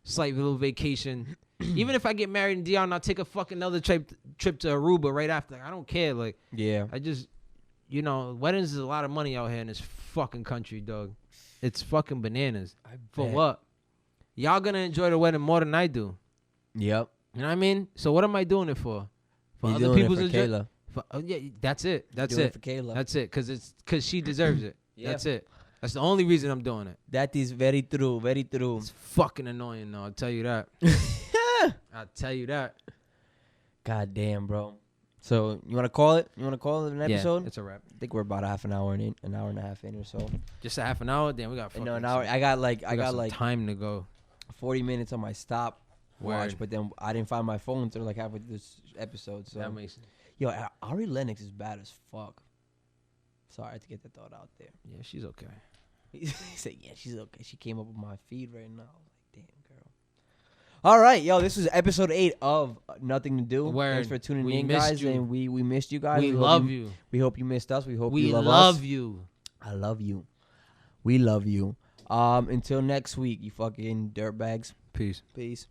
Slight little vacation. Even if I get married in DR and I'll take a fucking another trip to Aruba right after. Like, I don't care. Like, Yeah. I just, weddings is a lot of money out here in this fucking country, dog. It's fucking bananas. For what? Y'all going to enjoy the wedding more than I do. Yep. You know what I mean? So what am I doing it for? For You're other doing people's it for enjoy- Kayla. Yeah, that's it. That's Doing it. for Kayla. That's it. Because she deserves it. Yeah. That's it. That's the only reason I'm doing it. That is very true. Very true. It's fucking annoying, though. I'll tell you that. I'll tell you that. God damn, bro. So you want to call it? You want to call it an episode? Yeah, it's a wrap. I think we're about an hour and a half in or so. Just a half an hour. Then we got fucking No, an hour. I got some time to go. 40 minutes on my stop watch, Word. but then I didn't find my phone until like halfway through this episode. So That makes sense. yo, Ari Lennox is bad as fuck. Sorry, I had to get that thought out there. Yeah, she's okay. He said, "Yeah, she's okay." She came up on my feed right now. I was like, "Damn, girl." All right, yo, this is episode 8 of Nothing to Do. Word. Thanks for tuning We in, missed guys, you. and we missed you guys. We hope love you. We hope you missed us. We hope We you love love us. you. I love you. We love you. Until next week, you fucking dirtbags. Peace. Peace.